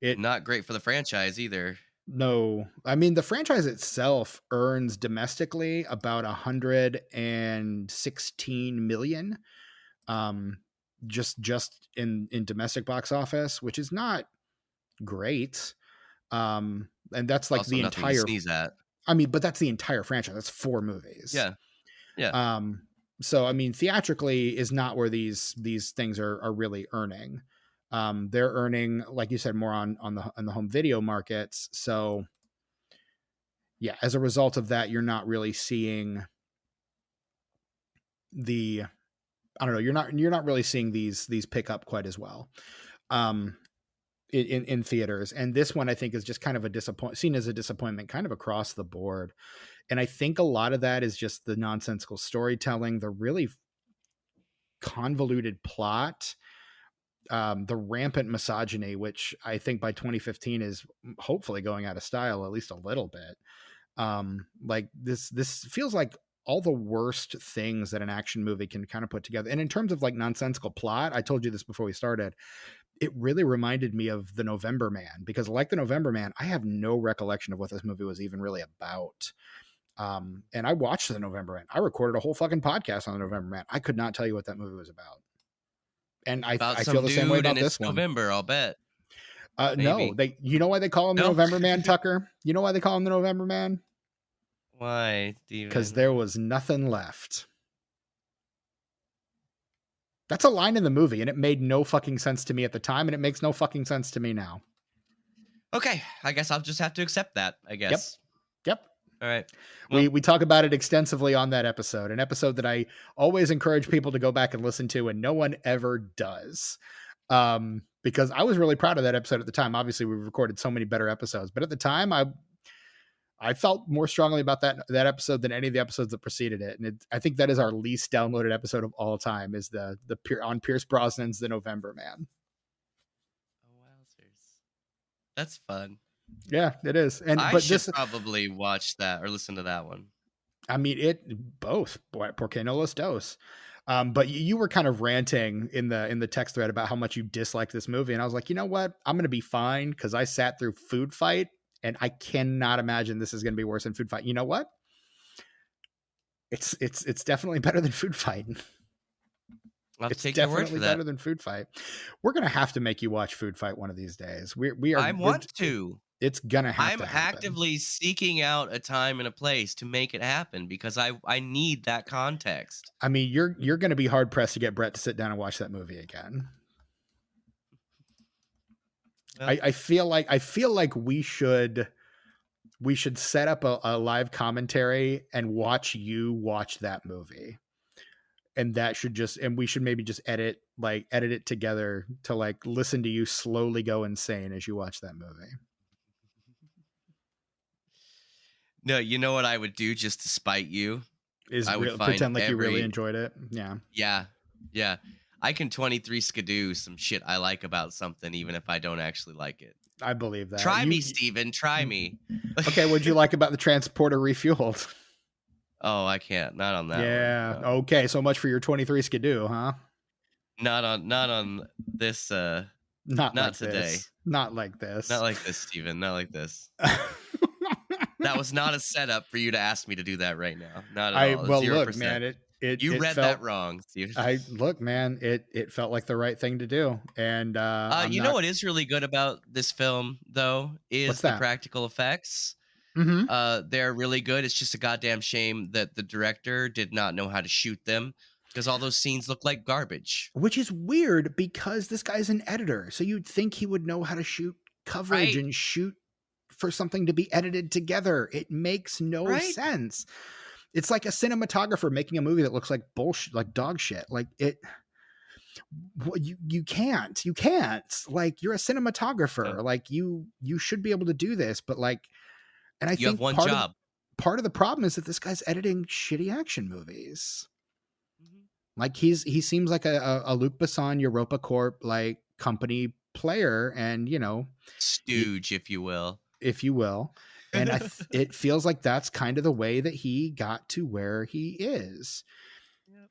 not great for the franchise either. No, I mean the franchise itself earns domestically about 116 million, just in domestic box office, which is not great. And that's like also the nothing to entire. sneeze at. I mean, but that's the entire franchise. That's 4 movies. Yeah. Yeah. So I mean, theatrically is not where these things are really earning. They're earning, like you said, more on the home video markets. So yeah, as a result of that, you're not really seeing the, I don't know, you're not really seeing these pick up quite as well in theaters. And this one I think is just kind of seen as a disappointment kind of across the board. And I think a lot of that is just the nonsensical storytelling, the really convoluted plot, the rampant misogyny, which I think by 2015 is hopefully going out of style, at least a little bit. Like this feels like all the worst things that an action movie can kind of put together. And in terms of like nonsensical plot, I told you this before we started, it really reminded me of The November Man, because like The November Man, I have no recollection of what this movie was even really about. And I watched The November Man. I recorded a whole fucking podcast on The November Man. I could not tell you what that movie was about. And I feel the same way about this one. November, I'll bet. No, you know why they call him the November Man, Tucker? You know why they call him the November Man? Why, Steven? Because there was nothing left. That's a line in the movie, and it made no fucking sense to me at the time, and it makes no fucking sense to me now. Okay, I guess I'll just have to accept that, I guess. Yep. All right. Well, we talk about it extensively on that episode, an episode that I always encourage people to go back and listen to, and no one ever does. Because I was really proud of that episode at the time. Obviously, we've recorded so many better episodes, but at the time, I felt more strongly about that episode than any of the episodes that preceded it. And I think that is our least downloaded episode of all time, is on Pierce Brosnan's The November Man. Oh, wowzers. That's fun. Yeah, it is. And I should probably watch that or listen to that one. I mean, both. Porque no los dos. But you were kind of ranting in the text thread about how much you disliked this movie. And I was like, you know what? I'm going to be fine, because I sat through Food Fight, and I cannot imagine this is going to be worse than Food Fight. You know what? It's definitely better than Food Fight. It's definitely better than Food Fight. We're going to have to make you watch Food Fight one of these days. We are. I want to. It's gonna happen. I'm actively seeking out a time and a place to make it happen, because I need that context. I mean, you're going to be hard pressed to get Brett to sit down and watch that movie again. Well, I feel like we should set up a live commentary and watch you watch that movie, and we should maybe just edit it together to like listen to you slowly go insane as you watch that movie. No, you know what I would do just to spite you? I would pretend like you really enjoyed it. Yeah. Yeah. I can 23 skidoo some shit I like about something, even if I don't actually like it. I believe that. Try me, Steven. Try me. Okay, what'd you like about the Transporter Refueled? Oh, I can't. Not on that. Yeah. One, no. Okay, so much for your 23 skidoo, huh? Not on this. Not like today. This. Not like this. Not like this, Steven. Not like this. That was not a setup for you to ask me to do that right now. Not at all. Well, 0%. Look, man, you read that wrong, Steve. Man, it felt like the right thing to do. And know what is really good about this film, though, is the practical effects. Mm-hmm. They're really good. It's just a goddamn shame that the director did not know how to shoot them, because all those scenes look like garbage. Which is weird, because this guy's an editor, so you'd think he would know how to shoot coverage and shoot for something to be edited together. It makes no sense. It's like a cinematographer making a movie that looks like bullshit, like dog shit. Like you can't, like, you're a cinematographer. Like you should be able to do this, but like, and I think have one job. Part of the problem is that this guy's editing shitty action movies. Mm-hmm. Like he seems like a Luc Besson Europa Corp like company player, and stooge, if you will. And it feels like that's kind of the way that he got to where he is. Yep.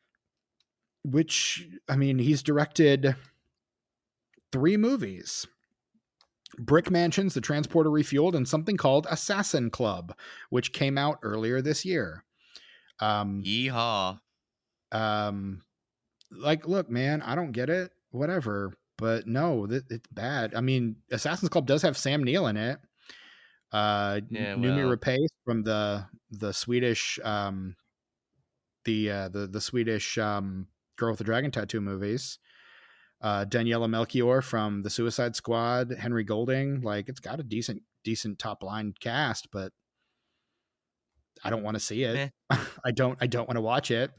Which, I mean, he's directed 3 movies. Brick Mansions, The Transporter Refueled, and something called Assassin Club, which came out earlier this year. Yeehaw. Like, look, man, I don't get it. Whatever. But no, it's bad. I mean, Assassin's Club does have Sam Neill in it. Noomi Rapace from the Swedish the Swedish Girl with the Dragon Tattoo movies. Daniela Melchior from the Suicide Squad, Henry Golding. Like, it's got a decent top line cast, but I don't want to see it. I don't want to watch it.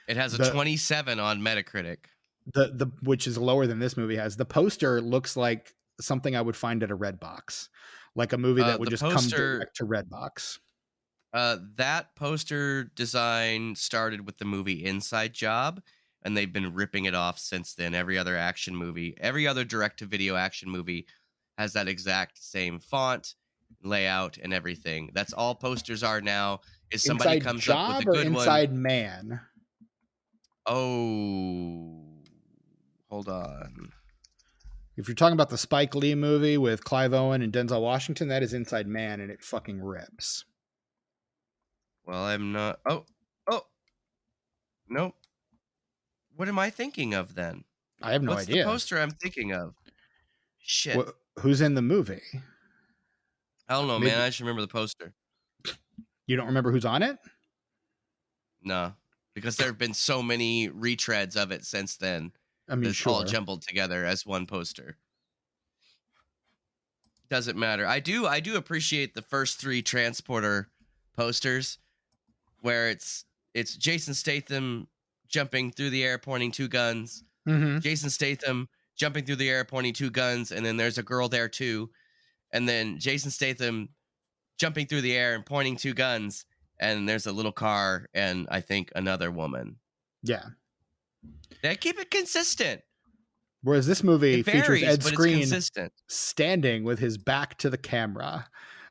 It has a 27 on Metacritic. The which is lower than this movie has. The poster looks like something I would find at a Redbox, like a movie that would just come direct to Redbox. That poster design started with the movie Inside Job, and they've been ripping it off since then. Every other action movie, every other direct-to-video action movie has that exact same font, layout, and everything. That's all posters are now. Is somebody Inside comes Job up with a good one? Inside Man. Oh, hold on. If you're talking about the Spike Lee movie with Clive Owen and Denzel Washington, that is Inside Man, and it fucking rips. Well, I'm not. Oh, nope. What am I thinking of then? I have no idea. What's the poster I'm thinking of? Shit. Who's in the movie? I don't know, man. I just remember the poster. You don't remember who's on it? No, because there have been so many retreads of it since then. I mean, it's all jumbled together as one poster. Doesn't matter. I do appreciate the first 3 Transporter posters, where it's Jason Statham jumping through the air pointing 2 guns. Mm-hmm. Jason Statham jumping through the air pointing 2 guns, and then there's a girl there too. And then Jason Statham jumping through the air and pointing 2 guns, and there's a little car and I think another woman. Yeah. They keep it consistent. Whereas this movie features Ed Skrein standing with his back to the camera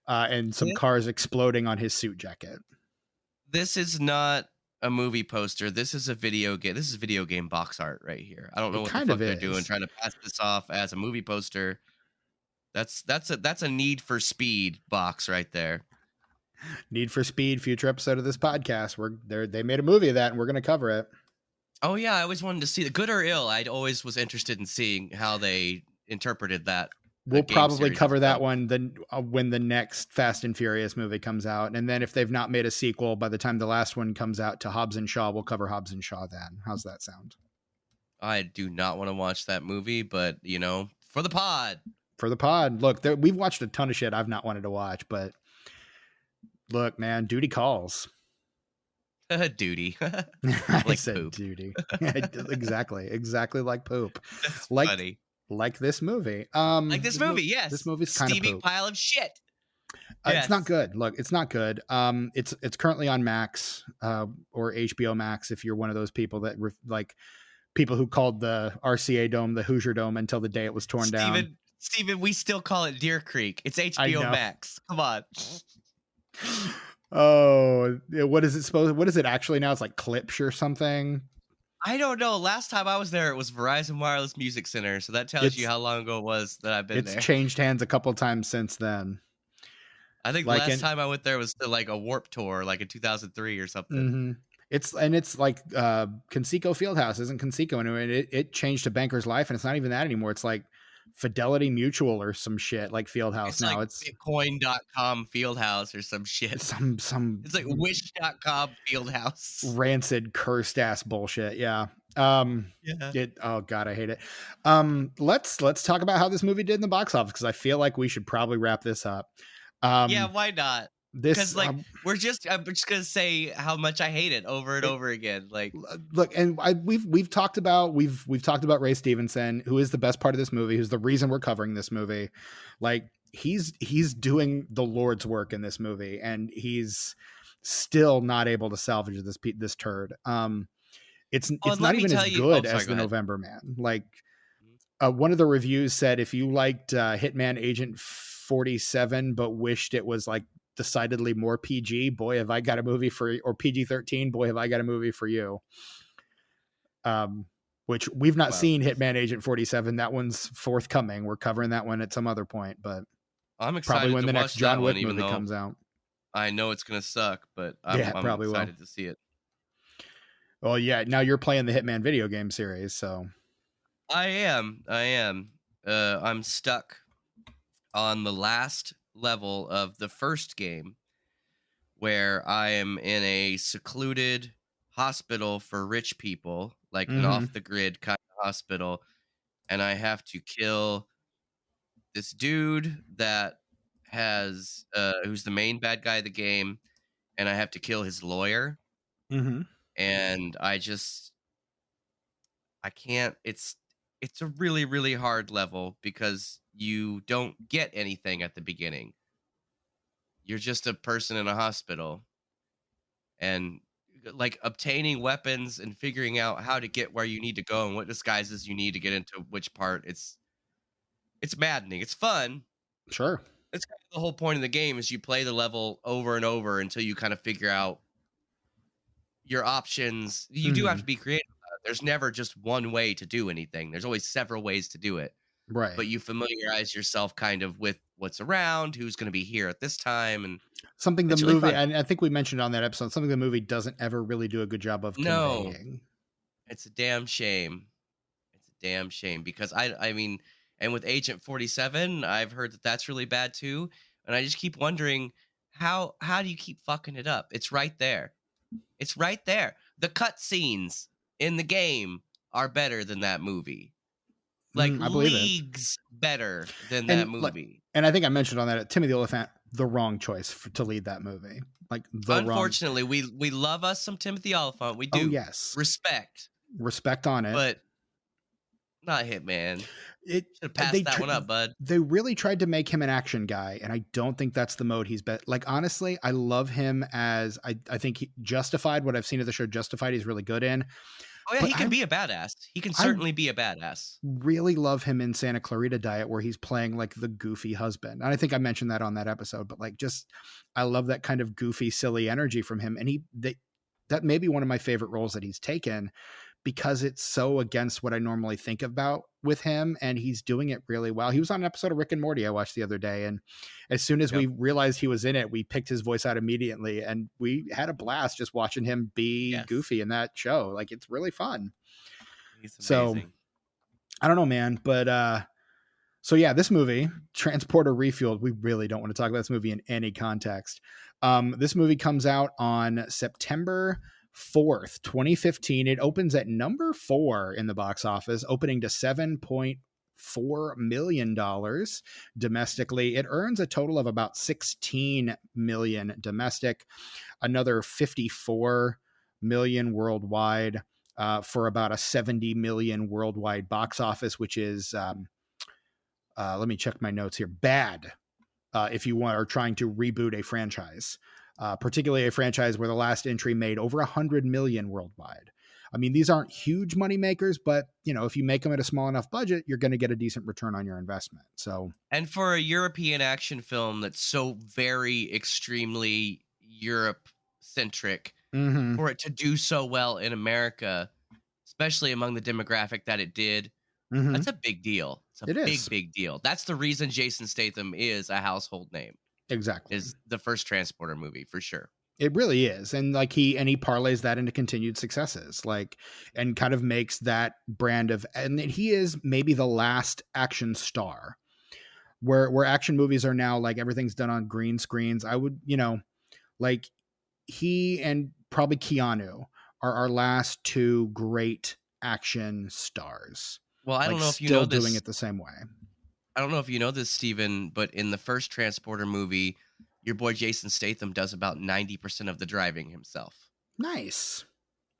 and some cars exploding on his suit jacket. This is not a movie poster. This is a video game. This is video game box art right here. I don't know what the fuck they're doing, trying to pass this off as a movie poster. That's a Need for Speed box right there. Need for Speed, future episode of this podcast. They made a movie of that, and we're going to cover it. Oh yeah, I always wanted to see the good or ill. I always was interested in seeing how they interpreted that. We'll probably cover that one then when the next Fast and Furious movie comes out, and then if they've not made a sequel by the time the last one comes out to Hobbs and Shaw, we'll cover Hobbs and Shaw then. How's that sound? I do not want to watch that movie, but for the pod. For the pod. Look, we've watched a ton of shit I've not wanted to watch, but look, man, duty calls. Duty. I said poop. Duty. exactly like poop. That's like funny. Like this movie. Yes. This movie's kind of steaming pile of shit. It's not good. Look, it's not good. It's currently on Max or HBO Max if you're one of those people that people who called the RCA Dome the Hoosier Dome until the day it was torn down. Steven, we still call it Deer Creek. It's HBO Max. Come on. Oh, what is it actually now? It's like Klipsch or something. I don't know. Last time I was there, it was Verizon Wireless Music Center. So that tells you how long ago it was that I've been there. It's changed hands a couple times since then. I think last time I went there was to like a Warp Tour, like in 2003 or something. Mm-hmm. It's like Conseco Fieldhouse isn't Conseco anymore. It changed to Banker's Life, and it's not even that anymore. It's like Fidelity Mutual or some shit like Fieldhouse. It's now like it's Bitcoin.com Fieldhouse or some shit. It's like Wish.com Fieldhouse. Rancid, cursed ass bullshit. Yeah. Oh god, I hate it. Let's talk about how this movie did in the box office, because I feel like we should probably wrap this up. Yeah, why not? Because I'm just gonna say how much I hate it over and over again. Like, look, and we've talked about Ray Stevenson, who is the best part of this movie, who's the reason we're covering this movie. Like, he's doing the Lord's work in this movie, and he's still not able to salvage this turd. It's not even as good as The November Man. Like, one of the reviews said, if you liked Hitman Agent 47, but wished it was like decidedly more PG. Boy, have I got a movie for, or PG-13. Boy, have I got a movie for you. Which we've not seen Hitman Agent 47. That one's forthcoming. We're covering that one at some other point, but I'm excited probably when to the watch next John that Wick one, movie comes out. I know it's going to suck, but I'm excited to see it. Well, yeah, now you're playing the Hitman video game series, so. I am. I'm stuck on the last level of the first game where I am in a secluded hospital for rich people, like an off-the-grid kind of hospital, and I have to kill this dude that has who's the main bad guy of the game, and I have to kill his lawyer. And I can't. It's a really, really hard level because you don't get anything at the beginning. You're just a person in a hospital, and like obtaining weapons and figuring out how to get where you need to go and what disguises you need to get into which part. It's maddening. It's fun. Sure. It's kind of the whole point of the game is you play the level over and over until you kind of figure out your options. You do have to be creative. There's never just one way to do anything. There's always several ways to do it. Right. But you familiarize yourself kind of with what's around, who's going to be here at this time, and something the movie, really, and I think we mentioned on that episode, something the movie doesn't ever really do a good job of conveying. It's a damn shame. It's a damn shame because I mean, and with Agent 47, I've heard that that's really bad too, and I just keep wondering how do you keep fucking it up? It's right there. It's right there. The cutscenes in the game are better than that movie. Like leagues better than that movie. And I think I mentioned on that Timothy Olyphant, the wrong choice to lead that movie. Like unfortunately, we love us some Timothy Olyphant. We do. Oh, yes. Respect on it. But not Hitman. Should have passed that one up, bud. They really tried to make him an action guy, and I don't think that's the mode he's like, honestly, I love him as I think Justified, what I've seen of the show Justified, he's really good in. Oh, yeah, but he can be a badass. He can certainly be a badass. Really love him in Santa Clarita Diet, where he's playing like the goofy husband. And I think I mentioned that on that episode, but like I love that kind of goofy, silly energy from him. And that may be one of my favorite roles that he's taken because it's so against what I normally think about with him. And he's doing it really well. He was on an episode of Rick and Morty I watched the other day. And as soon as we realized he was in it, we picked his voice out immediately. And we had a blast just watching him be goofy in that show. Like, it's really fun. He's amazing. So I don't know, man. But so yeah, this movie, Transporter Refueled, we really don't want to talk about this movie in any context. This movie comes out on September 4th, 2015. It opens at number 4 in the box office, opening to $7.4 million domestically. It earns a total of about $16 million domestic, another $54 million worldwide, for about a $70 million worldwide box office, which is, let me check my notes here, bad if you are trying to reboot a franchise. Particularly a franchise where the last entry made over 100 million worldwide. I mean, these aren't huge money makers, but if you make them at a small enough budget, you're going to get a decent return on your investment. So, and for a European action film that's so very extremely Europe centric, for it to do so well in America, especially among the demographic that it did, that's a big deal. It's a big deal. That's the reason Jason Statham is a household name. Exactly. Is the first Transporter movie for sure. It really is. And like he parlays that into continued successes, like, and kind of makes that brand of, and he is maybe the last action star where action movies are now like everything's done on green screens. I would, like he and probably Keanu are our last two great action stars. Well, I don't know if you know this. Doing it the same way. I don't know if you know this, Steven, but in the first Transporter movie, your boy Jason Statham does about 90% of the driving himself. Nice.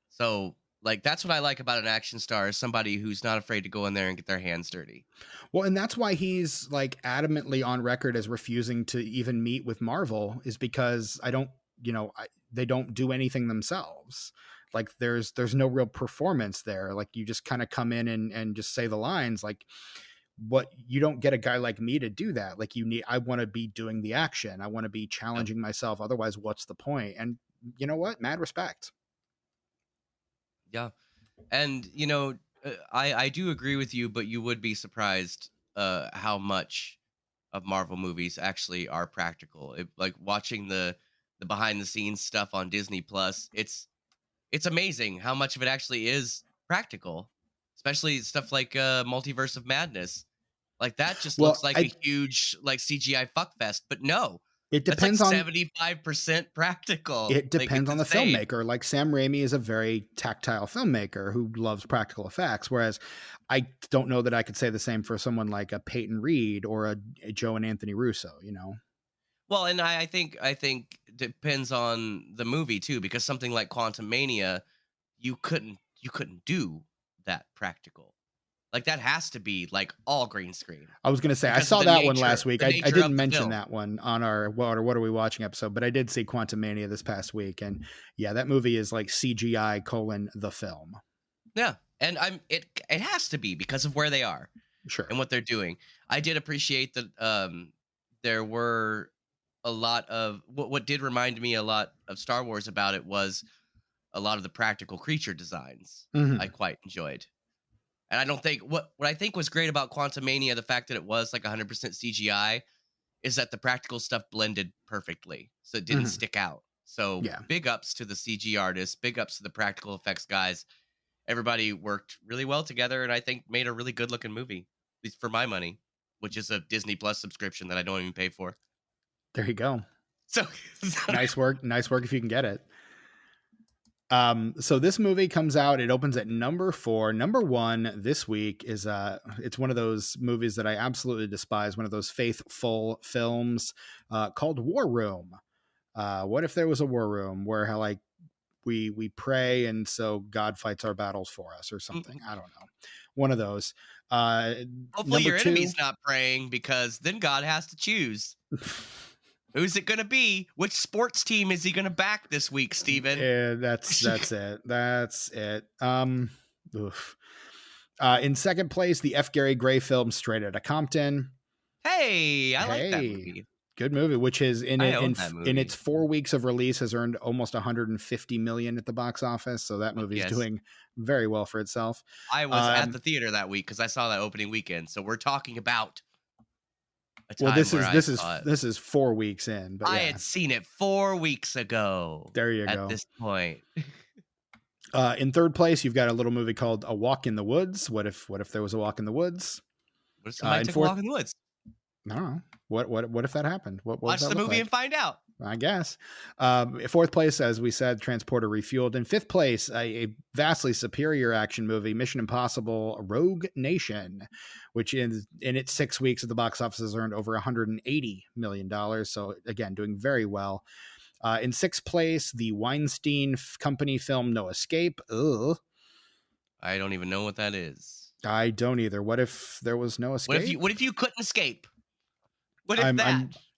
So, like, that's what I like about an action star, is somebody who's not afraid to go in there and get their hands dirty. Well, and that's why he's like adamantly on record as refusing to even meet with Marvel, is because they don't do anything themselves. Like there's no real performance there. Like you just kind of come in and just say the lines. Like what you don't get a guy like me to do that. Like I want to be doing the action. I want to be challenging myself. Otherwise, what's the point? And you know what? Mad respect. Yeah. And, I do agree with you, but you would be surprised how much of Marvel movies actually are practical. Like watching the behind the scenes stuff on Disney Plus, it's amazing how much of it actually is practical, especially stuff like Multiverse of Madness. Like that just looks like a huge like CGI fuckfest, but no, it depends on 75% practical. It depends on the filmmaker. Like Sam Raimi is a very tactile filmmaker who loves practical effects, whereas I don't know that I could say the same for someone like a Peyton Reed or a Joe and Anthony Russo. Well, and I think depends on the movie too, because something like Quantumania, you couldn't do that practical. Like that has to be like all green screen. I was going to say, I saw that one last week. I didn't mention that one on our What Are We Watching episode, but I did see Quantumania this past week. And yeah, that movie is like CGI : the film. Yeah. And it has to be because of where they are. Sure. And what they're doing. I did appreciate that there were a lot of what did remind me a lot of Star Wars about it was a lot of the practical creature designs. Mm-hmm. I quite enjoyed. And I don't think what I think was great about Quantumania, the fact that it was like 100% CGI, is that the practical stuff blended perfectly, so it didn't stick out. So big ups to the CG artists, big ups to the practical effects guys. Everybody worked really well together, and I think made a really good looking movie, at least for my money, which is a Disney Plus subscription that I don't even pay for. There you go. So nice work if you can get it. So this movie comes out, it opens at number 4. Number 1 this week is it's one of those movies that I absolutely despise, one of those faithful films called War Room. What if there was a war room where like we pray and so God fights our battles for us or something? I don't know. One of those. Hopefully your enemy's not praying, because then God has to choose. Who's it going to be? Which sports team is he going to back this week, Steven? Yeah, that's it. That's it. In second place, the F. Gary Gray film Straight Outta Compton. Hey, I like that movie. Good movie, which is in its 4 weeks of release has earned almost 150 million at the box office. So that movie is doing very well for itself. I was at the theater that week because I saw that opening weekend. So we're talking about. Well, this is 4 weeks in, but I had seen it 4 weeks ago. There you go. At this point, in third place, you've got a little movie called A Walk in the Woods. What if there was a walk in the woods? What if somebody took a walk in the woods? I don't know. What if that happened? What Watch the movie and find out. I guess. Fourth place, as we said, Transporter Refueled. In fifth place, a vastly superior action movie, Mission Impossible: Rogue Nation, which in its 6 weeks at the box office has earned over $180 million. So again, doing very well. In sixth place, the Weinstein Company film No Escape. Ugh. I don't even know what that is. I don't either. What if there was no escape? What if you couldn't escape? What if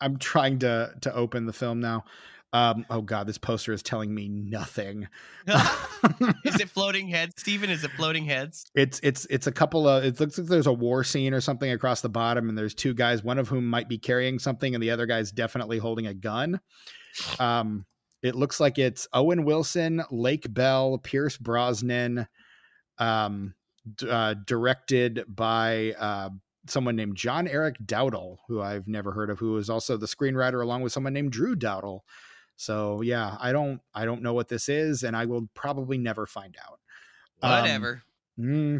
I'm trying to open the film now. Oh God, this poster is telling me nothing. Is it floating heads, Steven? Is it floating heads? It's a couple of, it looks like there's a war scene or something across the bottom, and there's two guys, one of whom might be carrying something, and the other guy's definitely holding a gun. It looks like it's Owen Wilson, Lake Bell, Pierce Brosnan, directed by someone named John Eric Dowdle, who I've never heard of, who is also the screenwriter along with someone named Drew Dowdle. So yeah, I don't know what this is, and I will probably never find out. Whatever.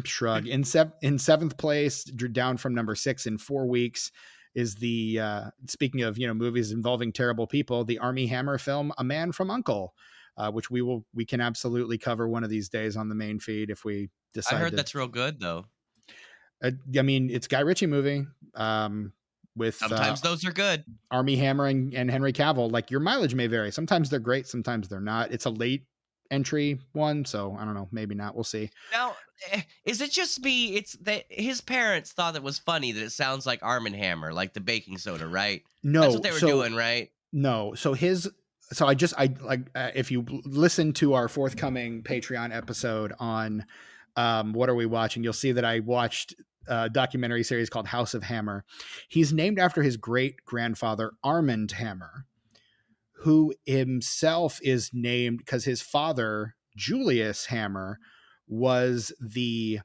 Shrug. In seventh place, down from number 6 in 4 weeks, is the speaking of movies involving terrible people, the Armie Hammer film A Man from U.N.C.L.E., which we can absolutely cover one of these days on the main feed if we decide. I heard that's real good though. I mean, it's a Guy Ritchie movie. With sometimes those are good. Armie Hammer and Henry Cavill. Like, your mileage may vary. Sometimes they're great, sometimes they're not. It's a late entry one, so I don't know. Maybe not. We'll see. Now, is it just me? It's that his parents thought it was funny that it sounds like Arm & Hammer, like the baking soda, right? No, that's what they were doing, right? No. So if you listen to our forthcoming Patreon episode on What are we watching? You'll see that I watched a documentary series called House of Hammer. He's named after his great grandfather, Armand Hammer, who himself is named because his father, Julius Hammer, was the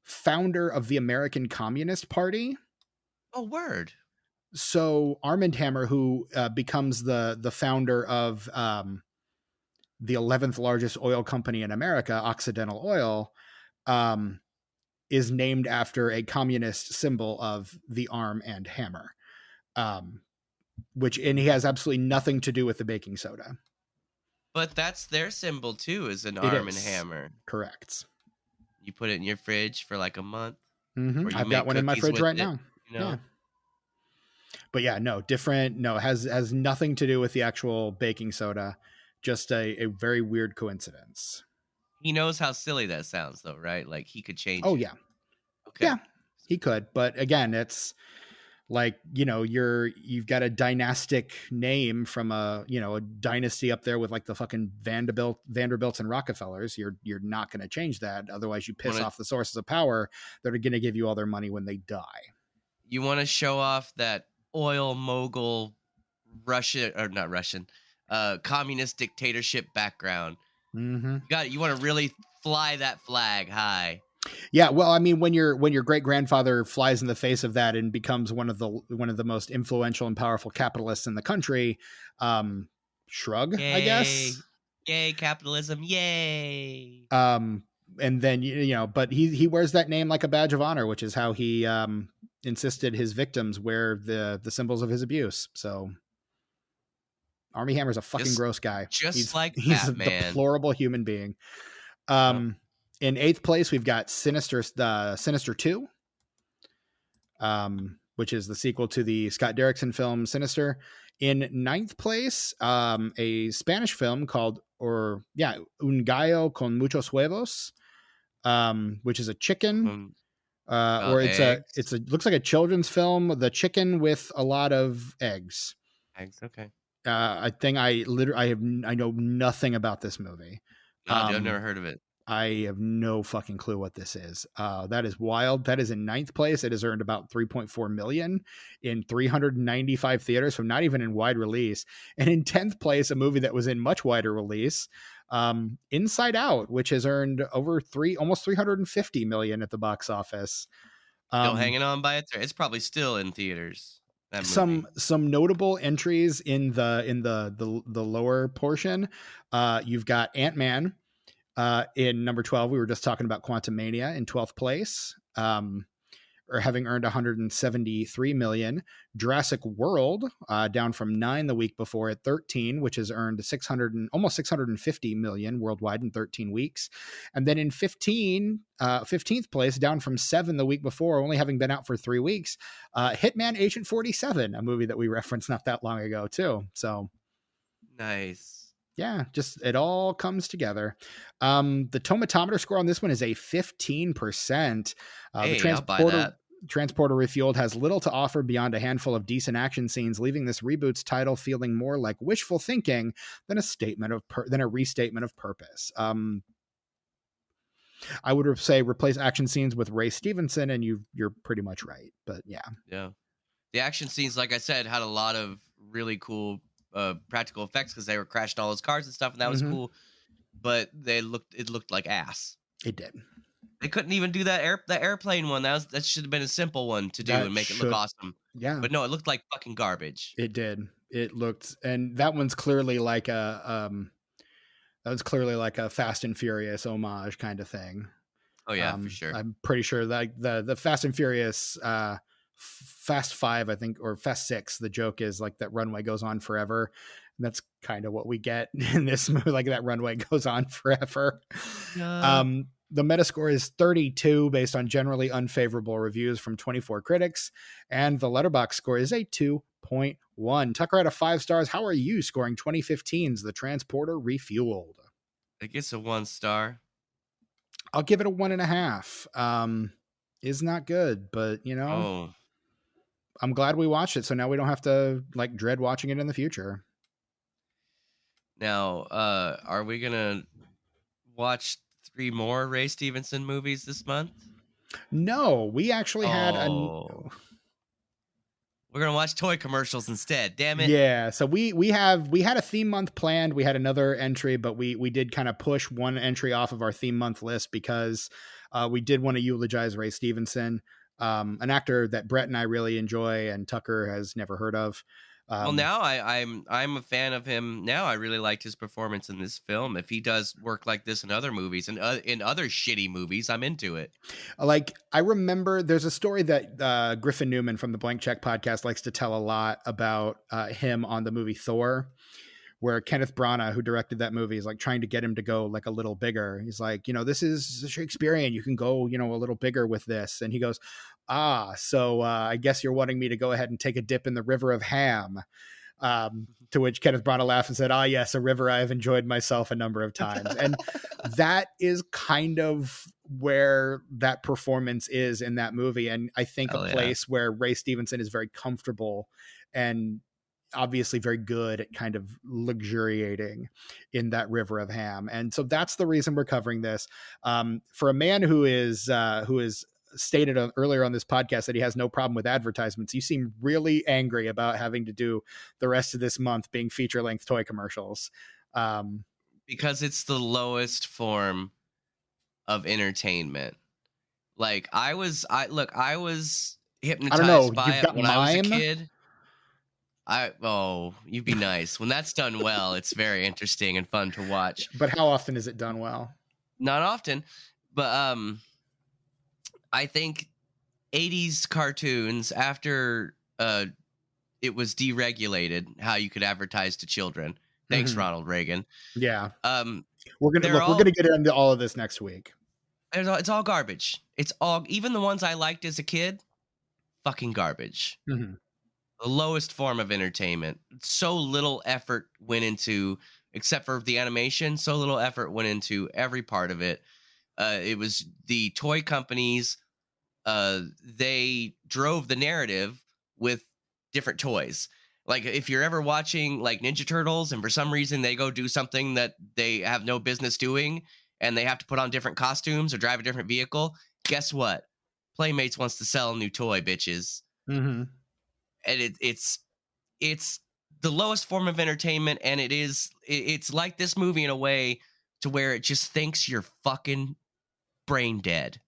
founder of the American Communist Party. Oh, word. So Armand Hammer, who becomes the founder of the 11th largest oil company in America, Occidental Oil, is named after a communist symbol of the arm and hammer, and he has absolutely nothing to do with the baking soda. But that's their symbol too, is an arm and hammer. Correct. You put it in your fridge for like a month. Mm-hmm. I've got one in my fridge right now. You know? Yeah. But yeah, no, different. No, has nothing to do with the actual baking soda. Just a very weird coincidence. He knows how silly that sounds, though, right? Like he could change. Oh, yeah. Okay. Yeah, he could. But again, it's like, you've got a dynastic name from a dynasty up there with like the fucking Vanderbilts and Rockefellers. You're not going to change that. Otherwise you piss off the sources of power that are going to give you all their money when they die. You want to show off that oil mogul communist dictatorship background. Mm-hmm. You want to really fly that flag high. Yeah, well, I mean, when your great grandfather flies in the face of that and becomes one of the most influential and powerful capitalists in the country, shrug, yay. I guess. Yay, capitalism! Yay. And then but he wears that name like a badge of honor, which is how he insisted his victims wear the symbols of his abuse. So Armie Hammer's a fucking gross guy. He's a deplorable human being. In 8th place, we've got Sinister 2, which is the sequel to the Scott Derrickson film Sinister. In 9th place, a Spanish film called Un Gallo con Muchos Huevos, which is a chicken. Looks like a children's film. The chicken with a lot of eggs. Eggs, okay. I know nothing about this movie. No, I've never heard of it. I have no fucking clue what this is. That is wild. That is in 9th place. It has earned about 3.4 million in 395 theaters, so not even in wide release. And in 10th place, a movie that was in much wider release, Inside Out, which has earned over almost 350 million at the box office. Still hanging on by it. It's probably still in theaters. Some notable entries in the lower portion. You've got Ant-Man. In number 12, we were just talking about Quantumania in 12th place, or having earned 173 million. Jurassic World, down from 9 the week before at 13, which has earned almost 650 million worldwide in 13 weeks. And then in 15th place, down from 7 the week before, only having been out for 3 weeks, Hitman Agent 47, a movie that we referenced not that long ago too. So nice. Yeah, just it all comes together. The tomatometer score on this one is a 15%. I'll buy that. Transporter Refueled has little to offer beyond a handful of decent action scenes, leaving this reboot's title feeling more like wishful thinking than a restatement of purpose. I would say replace action scenes with Ray Stevenson, and you're pretty much right. But yeah, the action scenes, like I said, had a lot of really cool practical effects because they were crashing all those cars and stuff, and that was cool. But it looked like ass. It did. They couldn't even do that airplane one. That should have been a simple one to do and make it look awesome. Yeah, but no, it looked like fucking garbage. It did. It looked, and that one's clearly like a Fast and Furious homage kind of thing. Oh yeah, for sure. I'm pretty sure that the Fast and Furious Fast 5, I think, or Fast 6, the joke is like that runway goes on forever. And that's kind of what we get in this movie, like that runway goes on forever. The Metascore is 32 based on generally unfavorable reviews from 24 critics, and the Letterboxd score is a 2.1. Tucker out of 5 stars. How are you scoring 2015's The Transporter Refueled? I guess a 1 star. I'll give it a 1.5. Is not good, but I'm glad we watched it, so now we don't have to like dread watching it in the future. Now, are we gonna watch 3 more Ray Stevenson movies this month? No, we actually had we're gonna watch toy commercials instead. Damn it! Yeah, so we had a theme month planned. We had another entry, but we did kind of push one entry off of our theme month list because we did want to eulogize Ray Stevenson, an actor that Brett and I really enjoy, and Tucker has never heard of. Well, now I'm a fan of him. Now I really liked his performance in this film. If he does work like this in other movies and in other shitty movies, I'm into it. Like, I remember there's a story that Griffin Newman from the Blank Check podcast likes to tell a lot about him on the movie Thor, where Kenneth Branagh, who directed that movie, is like trying to get him to go like a little bigger. He's like, this is Shakespearean. You can go, a little bigger with this. And he goes, so I guess you're wanting me to go ahead and take a dip in the river of ham. To which Kenneth Branagh laughed and said, yes, a river I have enjoyed myself a number of times. And that is kind of where that performance is in that movie. And I think place where Ray Stevenson is very comfortable and obviously very good at kind of luxuriating in that river of ham. And so that's the reason we're covering this. For a man who is stated earlier on this podcast that he has no problem with advertisements, you seem really angry about having to do the rest of this month being feature-length toy commercials. Because it's the lowest form of entertainment. Like I was hypnotized by it when I was a kid. You'd be nice. When that's done well, it's very interesting and fun to watch. But how often is it done well? Not often. But I think 80s cartoons, after it was deregulated how you could advertise to children. Thanks, Ronald Reagan. Yeah. We're gonna get into all of this next week. It's all garbage. It's all, even the ones I liked as a kid, fucking garbage. Mm-hmm. The lowest form of entertainment. So little effort went into, except for the animation, so little effort went into every part of it. It was the toy companies. They drove the narrative with different toys. Like if you're ever watching like Ninja Turtles and for some reason they go do something that they have no business doing and they have to put on different costumes or drive a different vehicle, guess what? Playmates wants to sell a new toy, bitches. Mm-hmm. And it's the lowest form of entertainment, and it's like this movie in a way to where it just thinks you're fucking brain dead.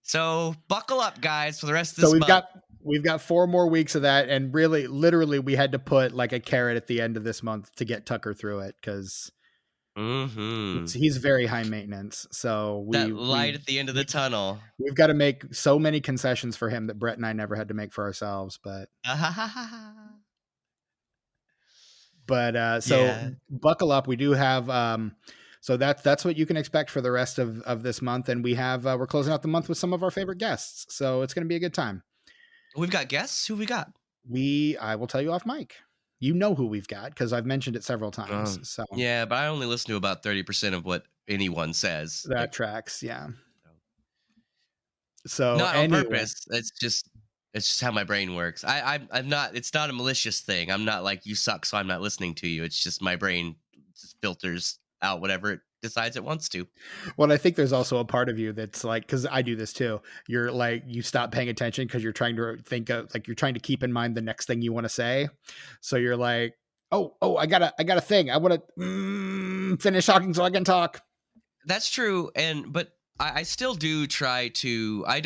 So buckle up, guys, for the rest of this month. We've got 4 more weeks of that, and really, literally, we had to put like a carrot at the end of this month to get Tucker through it because he's very high maintenance. So that light at the end of the tunnel. We've got to make so many concessions for him that Brett and I never had to make for ourselves. But buckle up. We do have so that's what you can expect for the rest of this month, and we're closing out the month with some of our favorite guests. So it's going to be a good time. We've got guests. Who we got? I will tell you off mic. You know who we've got because I've mentioned it several times. So yeah, but I only listen to about 30% of what anyone says. That tracks, yeah. So not on purpose. It's just how my brain works. I'm not. It's not a malicious thing. I'm not like you suck, so I'm not listening to you. It's just my brain just filters out whatever it decides it wants to. Well, I think there's also a part of you that's like, because I do this too. You're like, you stop paying attention because you're trying to think of, like, you're trying to keep in mind the next thing you want to say. So you're like, oh, I got a thing. I want to finish talking so I can talk. That's true, but I still do try to. I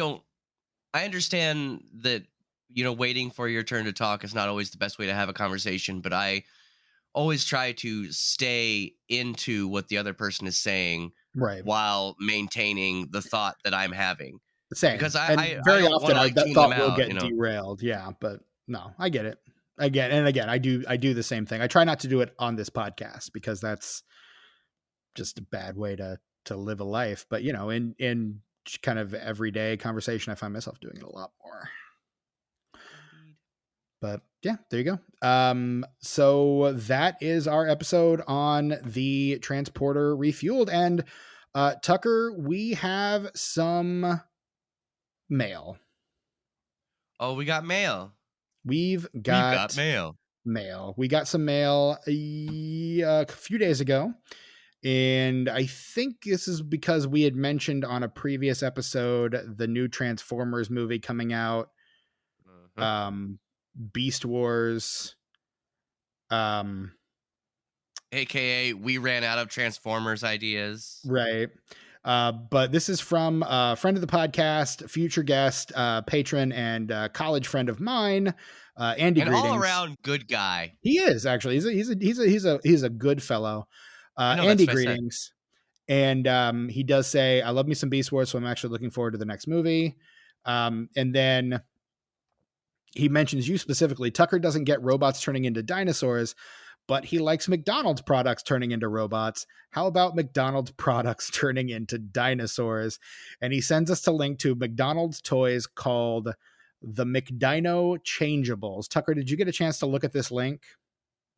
understand that waiting for your turn to talk is not always the best way to have a conversation, but I always try to stay into what the other person is saying, right, while maintaining the thought that I'm having. Same, because I very often that thought will get derailed. Yeah, but no, I get it. Again, I do the same thing. I try not to do it on this podcast because that's just a bad way to live a life. But in kind of everyday conversation, I find myself doing it a lot more. But yeah, there you go. So that is our episode on the Transporter Refueled. And Tucker, we have some mail. Oh, we got mail. We've got mail. We got some mail a few days ago. And I think this is because we had mentioned on a previous episode the new Transformers movie coming out, Beast Wars, aka we ran out of Transformers ideas. Right. But this is from a friend of the podcast, future guest, patron, and college friend of mine, Andy. An Greetings. All around good guy. He is actually. He's a good fellow. Andy, greetings. And he does say, "I love me some Beast Wars, so I'm actually looking forward to the next movie." And then he mentions you specifically. Tucker doesn't get robots turning into dinosaurs, but he likes McDonald's products turning into robots. How about McDonald's products turning into dinosaurs? And he sends us a link to McDonald's toys called the McDino Changeables. Tucker, did you get a chance to look at this link?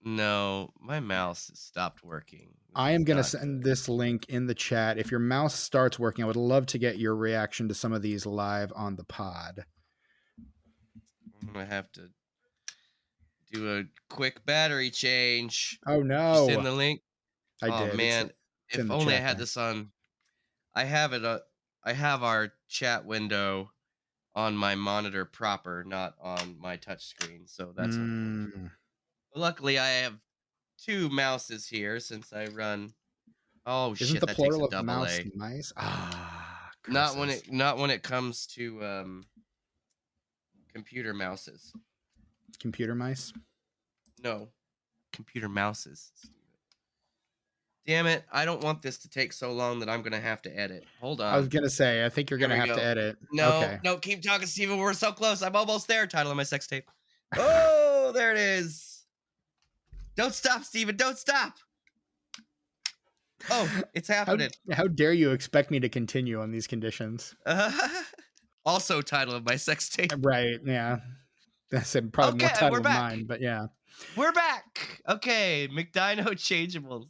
No, my mouse stopped working. I am going to send this link in the chat. If your mouse starts working, I would love to get your reaction to some of these live on the pod. I'm going to have to do a quick battery change. Oh, no. Send the link. I did. Oh, man. If only I had this on. I have it. I have our chat window on my monitor proper, not on my touch screen. So that's unfortunate. Luckily, I have 2 mouses here since I run. Oh, isn't shit! The that plural takes a of double mouse A. Nice. Not when it comes to computer mouses. Computer mice? No, computer mouses. Damn it! I don't want this to take so long that I'm gonna have to edit. Hold on. I was gonna say, I think you're gonna have to edit. No, keep talking, Steven. We're so close. I'm almost there. Title of my sex tape. Oh, there it is. Don't stop, Steven. Don't stop. Oh, it's happening. How dare you expect me to continue on these conditions? Also, title of my sex tape. Right, yeah. That's probably more title of mine, but yeah. We're back. Okay, McDino Changeables.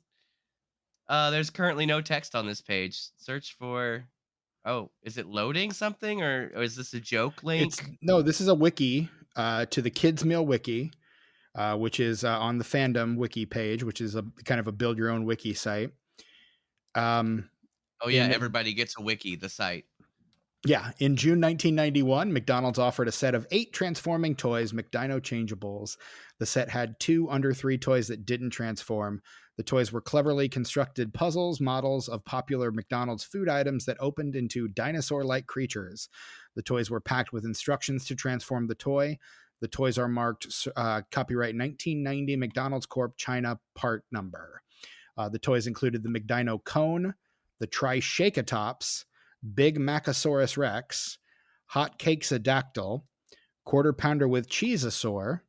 There's currently no text on this page. Search for... Oh, is it loading something, or is this a joke link? No, this is a wiki to the Kids Meal Wiki. Which is on the fandom wiki page, which is a kind of a build your own wiki site. Everybody gets a wiki, the site. Yeah. In June 1991, McDonald's offered a set of 8 transforming toys, McDino Changeables. The set had 2 under 3 toys that didn't transform. The toys were cleverly constructed puzzles, models of popular McDonald's food items that opened into dinosaur-like creatures. The toys were packed with instructions to transform the toy. The toys are marked copyright 1990 McDonald's Corp. China part number. The toys included the McDino Cone, the Tri-Shake-A-Tops, Big Macosaurus Rex, Hot Cakes-A-Dactyl, Quarter Pounder with Cheeseosaur,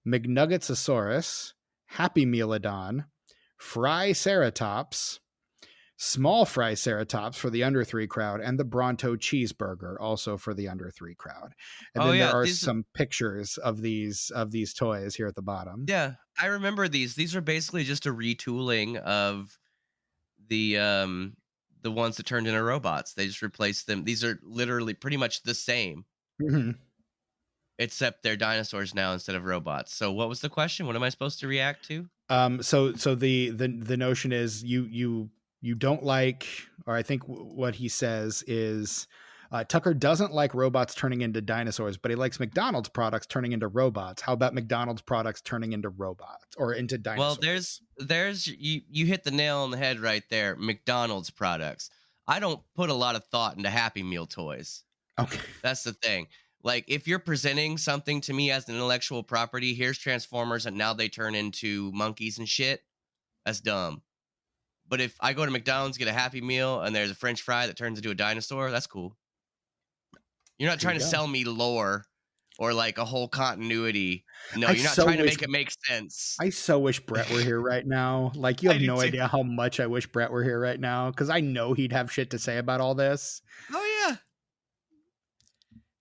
McNuggetsasaurus, Happy Mealodon, Fry-Ceratops, Small Fry-Ceratops for the under 3 crowd, and the Bronto Cheeseburger also for the under 3 crowd. And then there are some pictures of these toys here at the bottom. Yeah, I remember these. These are basically just a retooling of the ones that turned into robots. They just replaced them. These are literally pretty much the same, except they're dinosaurs now instead of robots. So, what was the question? What am I supposed to react to? So the notion is you don't like, or I think what he says is Tucker doesn't like robots turning into dinosaurs, but he likes McDonald's products turning into robots. How about McDonald's products turning into robots or into dinosaurs? Well, there's you hit the nail on the head right there. McDonald's products. I don't put a lot of thought into Happy Meal toys. Okay. That's the thing. Like, if you're presenting something to me as an intellectual property, here's Transformers and now they turn into monkeys and shit, that's dumb. But if I go to McDonald's, get a Happy Meal, and there's a French fry that turns into a dinosaur, that's cool. You're not trying to sell me lore or like a whole continuity. No, you're not trying to make it make sense. I so wish Brett were here right now. Like, you have no idea how much I wish Brett were here right now, because I know he'd have shit to say about all this. Oh yeah.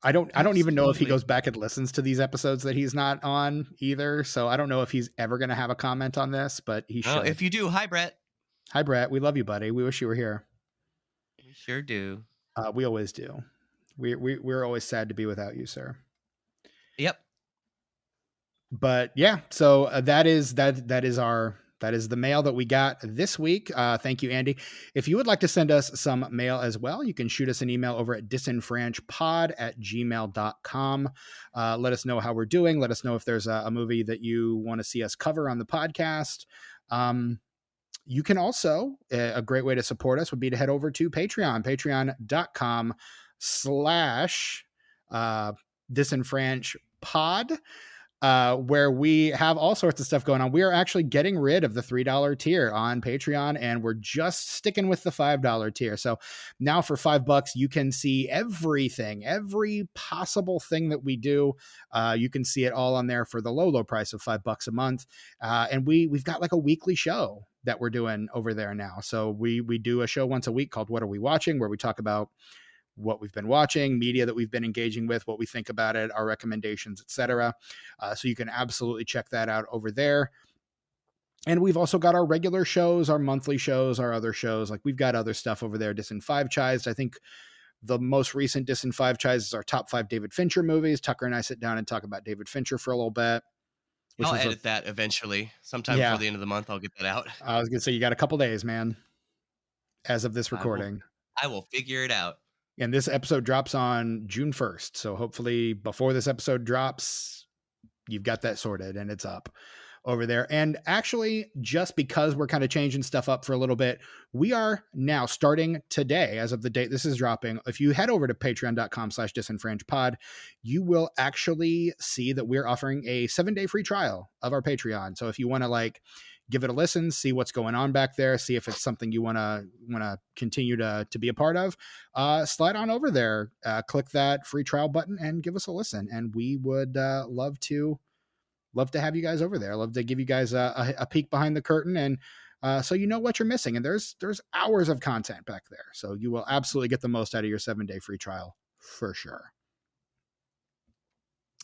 I don't even know if he goes back and listens to these episodes that he's not on either. So I don't know if he's ever going to have a comment on this, but he should. If you do, hi Brett. Hi, Brett. We love you, buddy. We wish you were here. We sure do. We always do. We're always sad to be without you, sir. Yep. But yeah, so that is That is the mail that we got this week. Thank you, Andy. If you would like to send us some mail as well, you can shoot us an email over at disenfranchpod@gmail.com. Let us know how we're doing. Let us know if there's a movie that you want to see us cover on the podcast. You can also, a great way to support us would be to head over to Patreon, patreon.com/disenfranchpod. Where we have all sorts of stuff going on. We are actually getting rid of the $3 tier on Patreon, and we're just sticking with the $5 tier. So now for $5, you can see everything, every possible thing that we do. You can see it all on there for the low price of $5 a month. And we've got like a weekly show that we're doing over there now. So we do a show once a week called What Are We Watching, where we talk about what we've been watching, media that we've been engaging with, what we think about it, our recommendations, etc. So you can absolutely check that out over there. And we've also got our regular shows, our monthly shows, our other shows. Like we've got other stuff over there. Disenfranchised. I think the most recent Disenfranchised is our top 5 David Fincher movies. Tucker and I sit down and talk about David Fincher for a little bit. I'll edit that eventually. Sometime before the end of the month, I'll get that out. I was going to say, you got a couple days, man, as of this recording. I will figure it out. And this episode drops on June 1st. So hopefully before this episode drops, you've got that sorted and it's up over there. And actually, just because we're kind of changing stuff up for a little bit, we are now starting today, as of the date this is dropping. If you head over to patreon.com/disenfranchpod, you will actually see that we're offering a 7-day free trial of our Patreon. So if you want to give it a listen, see what's going on back there, see if it's something you want to continue to be a part of, slide on over there, click that free trial button and give us a listen. And we would love to have you guys over there. Love to give you guys a peek behind the curtain, and so you know what you're missing. And there's hours of content back there. So you will absolutely get the most out of your 7-day free trial for sure.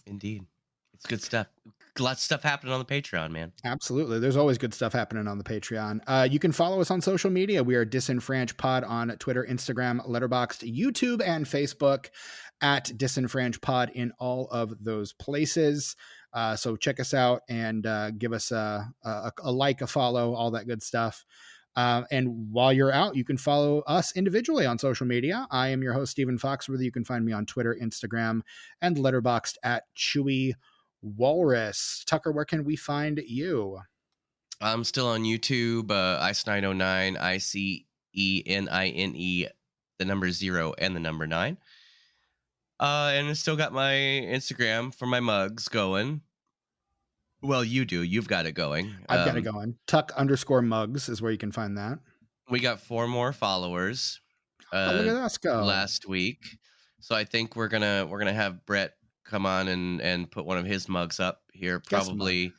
Indeed. It's good stuff. Lots of stuff happening on the Patreon, man. Absolutely. There's always good stuff happening on the Patreon. You can follow us on social media. We are DisenfranchPod on Twitter, Instagram, Letterboxd, YouTube, and Facebook, at DisenfranchPod in all of those places. So check us out and give us a like, a follow, all that good stuff. And while you're out, you can follow us individually on social media. I am your host, Stephen Foxworthy. You can find me on Twitter, Instagram, and Letterboxd at Chewy Walrus. Tucker, where can we find you? I'm still on YouTube, Ice909, ICENINE, the number 0 and the number 9. And I still got my Instagram for my mugs going. Well, you do. You've got it going. I've got it going. Tuck_mugs is where you can find that. We got 4 more followers. Look at us go. Last week. So I think we're gonna have Brett come on and put one of his mugs up here probably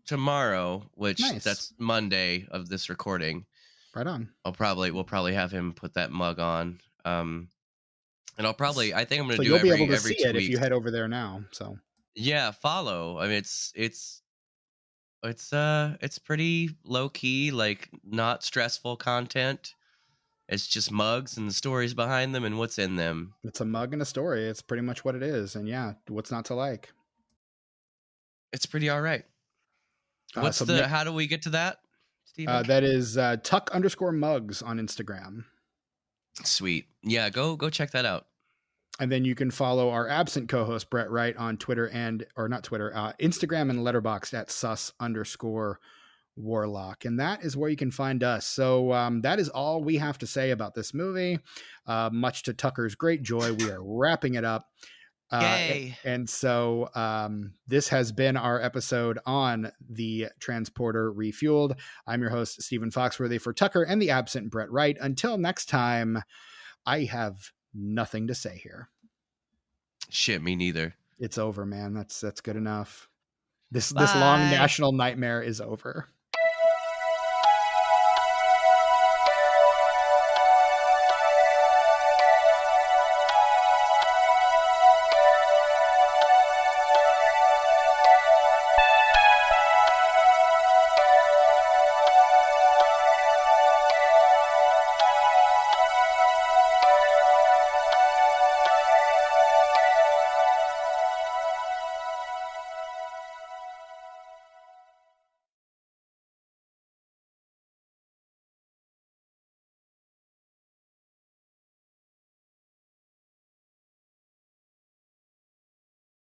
tomorrow, which that's Monday of this recording. Right on. We'll probably have him put that mug on. And I think I'm going to do you'll be able to every see 2 it weeks. If you head over there now. So yeah, follow. I mean, it's pretty low key, like not stressful content. It's just mugs and the stories behind them and what's in them. It's a mug and a story. It's pretty much what it is. And yeah, what's not to like? It's pretty all right. How do we get to that, Steven? That is Tuck_mugs on Instagram. Sweet. Yeah, go check that out. And then you can follow our absent co-host Brett Wright on Twitter Instagram and Letterboxd at sus_warlock. And that is where you can find us. So that is all we have to say about this movie. Much to Tucker's great joy, we are wrapping it up. Yay. And so this has been our episode on the Transporter Refueled. I'm your host, Stephen Foxworthy, for Tucker and the absent Brett Wright. Until next time, I have nothing to say here. Shit, me neither. It's over, man. That's good enough. This long national nightmare is over.